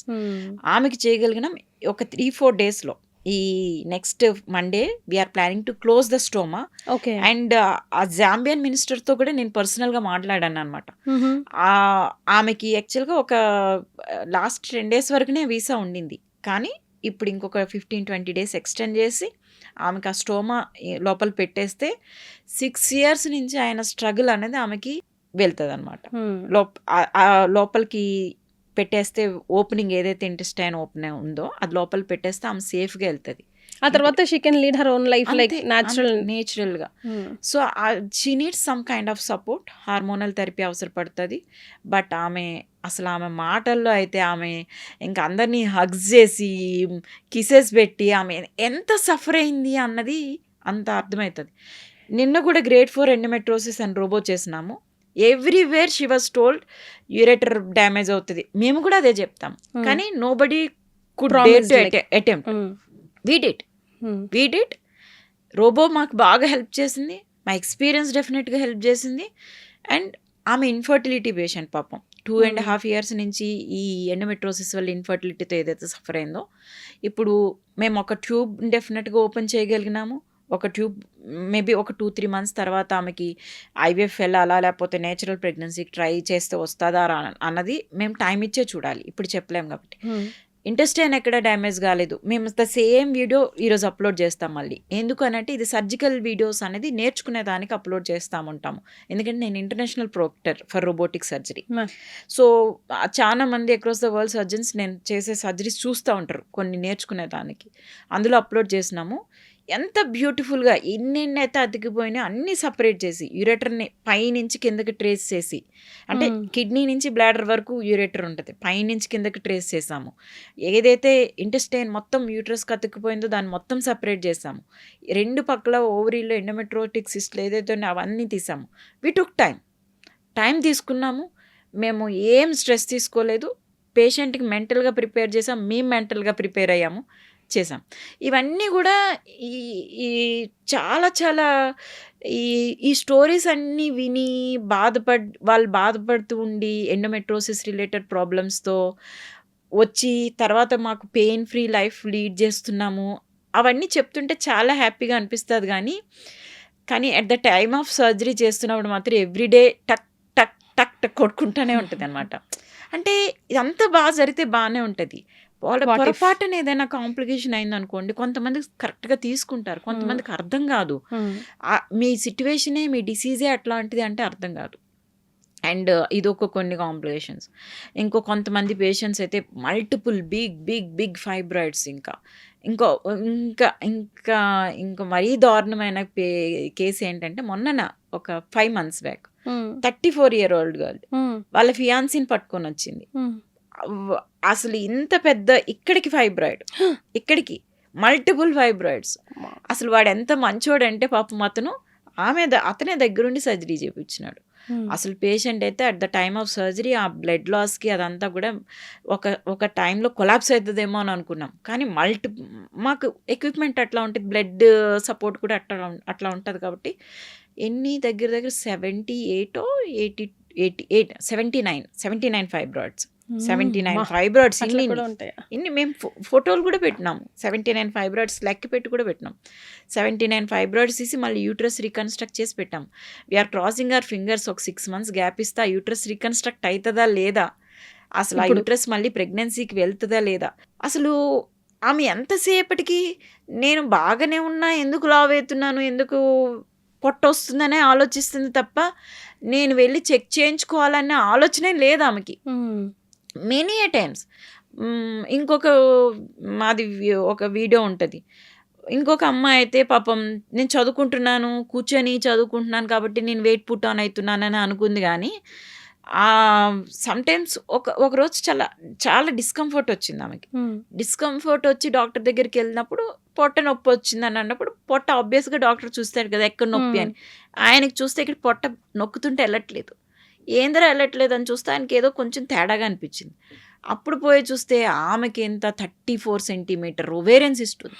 B: ఆమెకి చేయగలిగినాం ఒక 3-4 daysలో. ఈ next Monday we are planning to close the stoma. And ఆ జాంబియన్ మినిస్టర్తో కూడా నేను పర్సనల్గా మాట్లాడాను అనమాట. ఆమెకి యాక్చువల్గా ఒక లాస్ట్ 10 days వరకునే వీసా ఉండింది, కానీ ఇప్పుడు ఇంకొక 15-20 days ఎక్స్టెండ్ చేసి ఆమెకి ఆ స్టోమా లోపల పెట్టేస్తే 6 years నుంచి ఆయన స్ట్రగుల్ అనేది ఆమెకి వెళ్తుంది అనమాట. లోపలికి పెట్టేస్తే ఓపెనింగ్ ఏదైతే ఇంటెస్టైన్ ఓపెన్ ఉందో అది లోపల పెట్టేస్తే ఆమె సేఫ్గా వెళ్తుంది.
A: ఆ తర్వాత she can lead her own life like
B: నేచురల్గా. So she needs some kind of support, hormonal therapy అవసరపడుతుంది. బట్ ఆమె మాటల్లో అయితే ఆమె ఇంకా అందరినీ హగ్స్ చేసి కిసెస్ పెట్టి ఆమె ఎంత సఫర్ అయింది అన్నది అంత అర్థమవుతుంది. నిన్న కూడా గ్రేడ్ 4 ఎండోమెట్రోసిస్ అని రోబో చేసినాము. Everywhere she was told ureter damage అవుతుంది, మేము కూడా అదే చెప్తాం. కానీ nobody could dare to attempt. We did. Robo మాకు బాగా హెల్ప్ చేసింది, మా ఎక్స్పీరియన్స్ డెఫినెట్గా హెల్ప్ చేసింది. అండ్ ఆమె ఇన్ఫర్టిలిటీ పేషెంట్ పాపం 2.5 years నుంచి ఈ ఎండోమెట్రోసిస్ వల్ల ఇన్ఫర్టిలిటీతో ఏదైతే సఫర్ అయిందో, ఇప్పుడు మేము ఒక ట్యూబ్ డెఫినెట్గా ఓపెన్ చేయగలిగినాము. ఒక ట్యూబ్ మేబీ ఒక 2-3 months తర్వాత ఆమెకి ఐవీఎఫ్ వెళ్ళాలా లేకపోతే నేచురల్ ప్రెగ్నెన్సీకి ట్రై చేస్తే వస్తుందా అన్నది మేము టైం ఇచ్చే చూడాలి, ఇప్పుడు చెప్పలేము. కాబట్టి ఇంటెస్టైన్ ఎక్కడ డ్యామేజ్ కాలేదు. మేము ద సేమ్ వీడియో ఈరోజు అప్లోడ్ చేస్తాం మళ్ళీ. ఎందుకనంటే ఇది సర్జికల్ వీడియోస్ అనేది నేర్చుకునే దానికి అప్లోడ్ చేస్తాముంటాము. ఎందుకంటే నేను international Procter for robotic surgery. So చాలా మంది అక్రాస్ ద వరల్డ్ సర్జన్స్ నేను చేసే సర్జరీస్ చూస్తూ ఉంటారు కొన్ని నేర్చుకునే దానికి. అందులో అప్లోడ్ చేసినాము. ఎంత బ్యూటిఫుల్గా ఎన్నెన్ని అయితే అతికిపోయినా అన్నీ సపరేట్ చేసి యూరేటర్ని పైనుంచి కిందకి ట్రేస్ చేసి, అంటే కిడ్నీ నుంచి బ్లాడర్ వరకు యూరేటర్ ఉంటుంది, పైనుంచి కిందకి ట్రేస్ చేసాము. ఏదైతే ఇంటెస్టైన్ మొత్తం యూట్రస్కి అతుక్కుపోయిందో దాన్ని మొత్తం సపరేట్ చేసాము. 2 పక్కల ఓవరీలో ఎండోమెట్రోటిక్ సిస్ట్లు ఏదైతే ఉన్నాయో అవన్నీ తీసాము. వి టుక్ టైం తీసుకున్నాము. మేము ఏం స్ట్రెస్ తీసుకోలేదు. పేషెంట్కి మెంటల్గా ప్రిపేర్ చేసాం, మేము మెంటల్గా ప్రిపేర్ అయ్యాము, చేసాం. ఇవన్నీ కూడా ఈ చాలా చాలా ఈ స్టోరీస్ అన్నీ విని వాళ్ళు బాధపడుతూ ఉండి ఎండోమెట్రోసిస్ రిలేటెడ్ ప్రాబ్లమ్స్తో వచ్చి తర్వాత మాకు పెయిన్ ఫ్రీ లైఫ్ లీడ్ చేస్తున్నాము అవన్నీ చెప్తుంటే చాలా హ్యాపీగా అనిపిస్తుంది. కానీ at the time of surgery చేస్తున్నప్పుడు మాత్రం ఎవ్రీడే టక్ టక్ టక్ టక్ కొట్టుకుంటూనే ఉంటుంది అనమాట. అంటే ఇదంతా బాగా జరిగితే బాగానే ఉంటుంది. వాళ్ళ పొరపాటున ఏదైనా కాంప్లికేషన్ అయిందనుకోండి, కొంతమంది కరెక్ట్గా తీసుకుంటారు, కొంతమందికి అర్థం కాదు. మీ సిట్యువేషనే మీ డిసీజే అట్లాంటిది అంటే అర్థం కాదు. అండ్ ఇదొక కొన్ని కాంప్లికేషన్స్. కొంతమంది పేషెంట్స్ అయితే మల్టిపుల్ బిగ్ ఫైబ్రాయిడ్స్, ఇంకా మరీ దారుణమైన కేసు ఏంటంటే మొన్న ఒక 5 months బ్యాక్ 34-year-old గర్ల్ వాళ్ళ ఫియాన్సీని పట్టుకొని వచ్చింది. అసలు ఇంత పెద్ద ఇక్కడికి ఫైబ్రాయిడ్, ఇక్కడికి మల్టిపుల్ ఫైబ్రాయిడ్స్. అసలు వాడు ఎంత మంచోడంటే పాపం అతనే దగ్గరుండి సర్జరీ చేయించినాడు. అసలు పేషెంట్ అయితే at the time of surgery ఆ బ్లడ్ లాస్కి అదంతా కూడా ఒక టైంలో కొలాప్స్ అవుతుందేమో అని అనుకున్నాం. కానీ మాకు ఎక్విప్మెంట్ అట్లా ఉంటుంది, బ్లడ్ సపోర్ట్ కూడా అట్లా ఉంటుంది. కాబట్టి దగ్గర 79 ఫైబ్రాయిడ్స్, 79 ఫైబ్రాయిడ్స్ ఇన్ని మేము ఫోటోలు కూడా పెట్టినాము. 79 ఫైబ్రాయిడ్స్ లెక్క పెట్టి కూడా పెట్టినాం. 79 ఫైబ్రాయిడ్స్ తీసి మళ్ళీ యూట్రస్ రీకన్స్ట్రక్ట్ చేసి పెట్టాం. We are crossing our fingers. ఒక 6 months గ్యాప్ ఇస్తే ఆ యూట్రస్ రీకన్స్ట్రక్ట్ అవుతుందా లేదా, అసలు ఆ యూట్రస్ మళ్ళీ ప్రెగ్నెన్సీకి వెళ్తుందా లేదా, అసలు ఆమె ఎంతసేపటికి నేను బాగానే ఉన్నా, ఎందుకు లావ్ అవుతున్నాను, ఎందుకు పొట్ట వస్తుందనే ఆలోచిస్తుంది తప్ప నేను వెళ్ళి చెక్ చేయించుకోవాలనే ఆలోచనే లేదు ఆమెకి. Many times. మాది ఒక వీడియో ఉంటుంది. ఇంకొక అమ్మాయి అయితే పాపం నేను కూర్చొని చదువుకుంటున్నాను కాబట్టి నేను వెయిట్ పుట్ ఆన్ అవుతున్నానని అనుకుంది. కానీ సమ్టైమ్స్ ఒకరోజు చాలా చాలా డిస్కంఫర్ట్ వచ్చింది ఆమెకి. డిస్కంఫర్ట్ వచ్చి డాక్టర్ దగ్గరికి వెళ్ళినప్పుడు పొట్ట నొప్పి వచ్చిందని అన్నప్పుడు పొట్ట ఆబ్వియస్గా డాక్టర్ చూస్తాడు కదా ఎక్కడ నొప్పి అని. ఆయనకి చూస్తే ఇక్కడ పొట్ట నొక్కుతుంటే వెళ్ళట్లేదు, ఏందరా వెళ్ళట్లేదు అని చూస్తే ఆయనకి ఏదో కొంచెం తేడాగా అనిపించింది. అప్పుడు పోయి చూస్తే ఆమెకి ఎంత 34 centimeter ఒవేరియన్ సిస్ట్ ఉంది.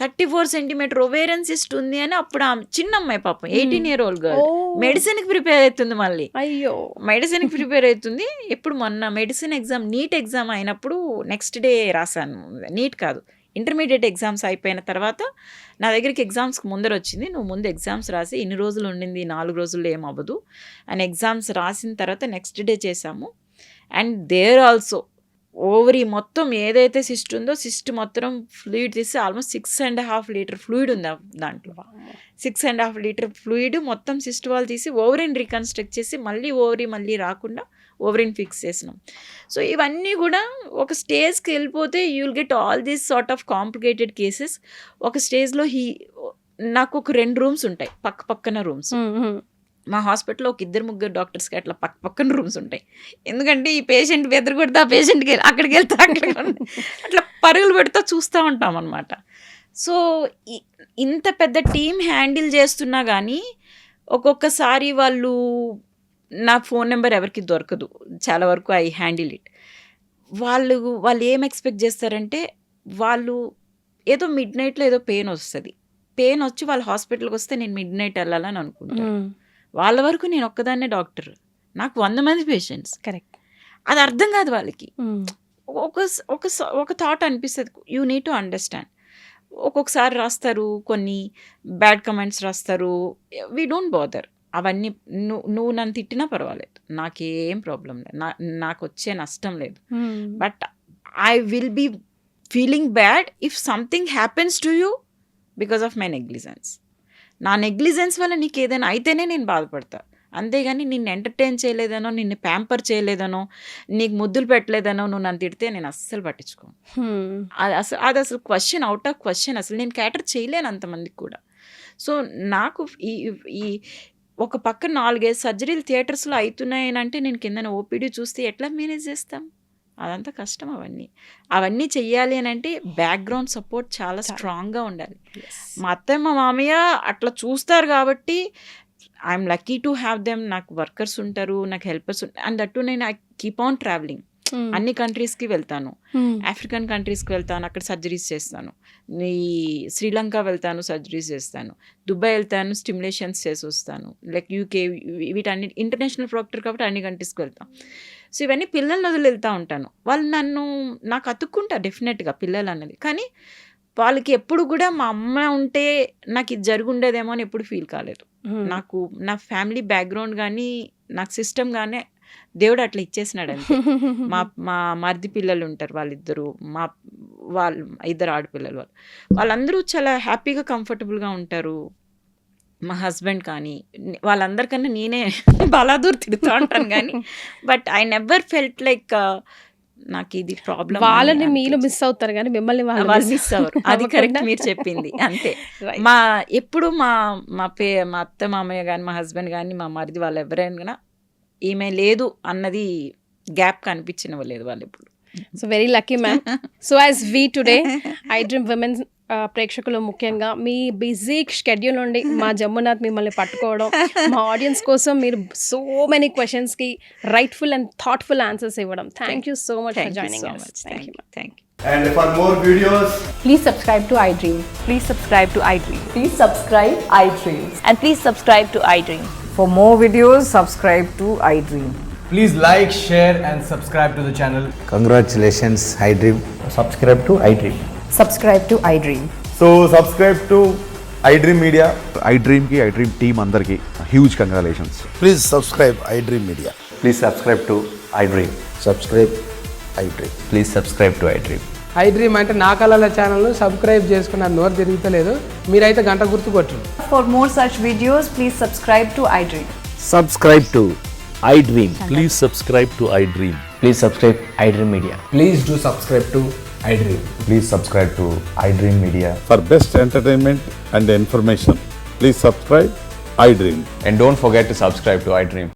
B: 34 centimeter ఒవేరియన్ సిస్ట్ ఉంది అని అప్పుడు ఆమె చిన్న అమ్మాయి పాపం 18-year-old గర్ల్ మెడిసిన్కి ప్రిపేర్ అవుతుంది. మళ్ళీ మెడిసిన్కి ప్రిపేర్ అవుతుంది. ఎప్పుడు మొన్న మెడిసిన్ ఎగ్జామ్ నీట్ ఎగ్జామ్ అయినప్పుడు నెక్స్ట్ డే రాశాను. నీట్ కాదు, ఇంటర్మీడియట్ ఎగ్జామ్స్ అయిపోయిన తర్వాత నా దగ్గరికి ఎగ్జామ్స్కి ముందర వచ్చింది. నువ్వు ముందు ఎగ్జామ్స్ రాసి ఇన్ని రోజులు ఉండింది, 4 రోజుల్లో ఏమవ్వదు అని ఎగ్జామ్స్ రాసిన తర్వాత నెక్స్ట్ డే చేశాము. అండ్ దేర్ ఆల్సో ఓవరీ మొత్తం ఏదైతే సిస్ట్ ఉందో సిస్ట్ మొత్తం ఫ్లూయిడ్ తీసి ఆల్మోస్ట్ 6.5 liter ఫ్లూయిడ్ ఉంది దాంట్లో. 6.5 liter ఫ్లూయిడ్ మొత్తం సిస్ట్ వాళ్ళు తీసి ఓవరీని రీకన్స్ట్రక్ట్ చేసి మళ్ళీ రాకుండా ఓవరీని ఫిక్స్ చేసినాం. సో ఇవన్నీ కూడా ఒక స్టేజ్కి వెళ్ళిపోతే you will get all these sort of complicated cases. ఒక స్టేజ్లో నాకు ఒక 2 rooms ఉంటాయి, పక్కన రూమ్స్. మా హాస్పిటల్లో ఒక 2-3 డాక్టర్స్కి అట్లా పక్కన రూమ్స్ ఉంటాయి. ఎందుకంటే ఈ పేషెంట్ బెదరు కొడితే ఆ పేషెంట్కి అక్కడికి వెళ్తే అట్లా పరుగులు పెడుతూ చూస్తూ ఉంటాం అనమాట. సో ఇంత పెద్ద టీం హ్యాండిల్ చేస్తున్నా కానీ ఒక్కొక్కసారి నా ఫోన్ నెంబర్ ఎవరికి దొరకదు. చాలా వరకు ఐ హ్యాండిల్ ఇట్. వాళ్ళు ఏం ఎక్స్పెక్ట్ చేస్తారంటే వాళ్ళు ఏదో మిడ్నైట్లో ఏదో పెయిన్ వచ్చి వాళ్ళ హాస్పిటల్కి వస్తే నేను మిడ్నైట్ వెళ్ళాలని అనుకుంటాను. వాళ్ళ వరకు నేను ఒక్కదాన్నే డాక్టర్, నాకు 100 మంది పేషెంట్స్.
A: కరెక్ట్.
B: అది అర్థం కాదు వాళ్ళకి. ఒక థాట్ అనిపిస్తుంది, యూ నీడ్ టు అండర్స్టాండ్. ఒక్కొక్కసారి రాస్తారు, కొన్ని బ్యాడ్ కమెంట్స్ రాస్తారు, వీ డోంట్ బాదర్. అవన్నీ నువ్వు నన్ను తిట్టినా పర్వాలేదు, నాకేం ప్రాబ్లం లేదు, నాకు వచ్చే నష్టం లేదు. But I will be feeling bad if something happens to you because of my negligence. నా నెగ్లిజెన్స్ వల్ల నీకు ఏదైనా అయితేనే నేను బాధపడతా. అంతేగాని నిన్ను ఎంటర్టైన్ చేయలేదనో, నిన్ను ప్యాంపర్ చేయలేదనో, నీకు ముద్దులు పెట్టలేదనో నువ్వు నన్ను తిడితే నేను అస్సలు పట్టించుకోను. అది అసలు క్వశ్చన్, అవుట్ ఆఫ్ క్వశ్చన్. అసలు నేను క్యాటర్ చేయలేను అంతమందికి కూడా. సో నాకు ఈ ఒక పక్క 4-5 సర్జరీలు థియేటర్స్లో అవుతున్నాయి అంటే నేను కిందన ఓపీడీ చూస్తే ఎట్లా మేనేజ్ చేస్తాం? అదంతా కష్టం. అవన్నీ చెయ్యాలి అని అంటే బ్యాక్గ్రౌండ్ సపోర్ట్ చాలా స్ట్రాంగ్గా ఉండాలి. మా అత్తయ్య మా మామయ్య అట్లా చూస్తారు కాబట్టి I'm lucky to have them. నాకు వర్కర్స్ ఉంటారు, నాకు హెల్పర్స్ ఉంటారు. అండ్ దట్టు నేను ఐ కీప్ ఆన్ ట్రావెలింగ్. అన్ని కంట్రీస్కి వెళ్తాను, ఆఫ్రికన్ కంట్రీస్కి వెళ్తాను, అక్కడ సర్జరీస్ చేస్తాను. శ్రీలంక వెళ్తాను, సర్జరీస్ చేస్తాను. దుబాయ్ వెళ్తాను, స్టిమ్యులేషన్స్ చేసి వస్తాను. లైక్ యూకే, వీటన్ని ఇంటర్నేషనల్ ప్రాక్టర్ కాబట్టి అన్ని కంట్రీస్కి వెళ్తాం. సో ఇవన్నీ పిల్లల్ని వదిలి వెళ్తూ ఉంటాను. వాళ్ళు నాకు అతుక్కుంటారు డెఫినెట్గా పిల్లలు అన్నది. కానీ వాళ్ళకి ఎప్పుడు కూడా మా అమ్మ ఉంటే నాకు ఇది జరుగుండేదేమో అని ఎప్పుడు ఫీల్ కాలేదు. నాకు నా ఫ్యామిలీ బ్యాక్గ్రౌండ్ కానీ నాకు సిస్టమ్ కానీ దేవుడు అట్లా ఇచ్చేసినాడు అంతే. మా మరిది పిల్లలు ఉంటారు, వాళ్ళిద్దరు, వాళ్ళు 2 ఆడపిల్లలు. వాళ్ళందరూ చాలా హ్యాపీగా కంఫర్టబుల్గా ఉంటారు. మా హస్బెండ్ కానీ వాళ్ళందరికన్నా నేనే బలాదూర్ తిడుతూ ఉంటాను కానీ but I never felt like నాకు ఇది ప్రాబ్లం.
A: వాళ్ళని మీరు మిస్ అవుతారు కానీ మిమ్మల్ని
B: వాళ్ళు మిస్ అవ్వరు. అది కరెక్ట్ మీరు చెప్పింది అంతే. ఎప్పుడు మా అత్త మామయ్య కానీ మా హస్బెండ్ కానీ మా మరిది వాళ్ళు ఎవరైనా ఈమె లేదు అన్నది గ్యాప్ కనిపించినవ్వలేదు వాళ్ళు ఎప్పుడు.
A: So very lucky ma'am. So as we today I dream women ప్రేక్షకులు ముఖ్యంగా మీ బిజీ షెడ్యూల్ నుండి మా జమ్మునాథ్ మిమ్మల్ని పట్టుకోవడం, మా ఆడియన్స్ కోసం మీరు సో మెనీ క్వశ్చన్స్కి రైట్ఫుల్ అండ్ థాట్ఫుల్ ఆన్సర్స్ ఇవ్వడం. Thank you so much for joining us. Thank you.
B: Thank you.
D: And for more videos,
E: Please subscribe to iDream.
F: Please subscribe to iDream.
E: Please subscribe iDream.
F: And please subscribe to iDream.
E: For more videos, subscribe to iDream.
D: please like, share, and subscribe to the channel.
G: Congratulations, iDream.
H: Subscribe to iDream.
E: Subscribe to iDream.
D: So subscribe to iDream Media.
I: iDream ki iDream team andarki huge congratulations.
G: Please subscribe iDream Media.
H: Please subscribe to iDream.
G: Subscribe iDream.
H: Please subscribe to iDream.
J: iDream అంటే నా కళల ఛానల్ను subscribe చేసుకున్న నోరు తిరుగుతలేదు, మీరైతే గంట గుర్తు కొట్టండి.
F: For more such videos, please subscribe to iDream.
H: Subscribe to iDream.
K: Please subscribe to iDream.
H: Please subscribe iDream Media.
D: Please do subscribe to iDream.
H: Please subscribe to iDream Media.
C: For best entertainment and information, please subscribe iDream.
H: And don't forget to subscribe to iDream.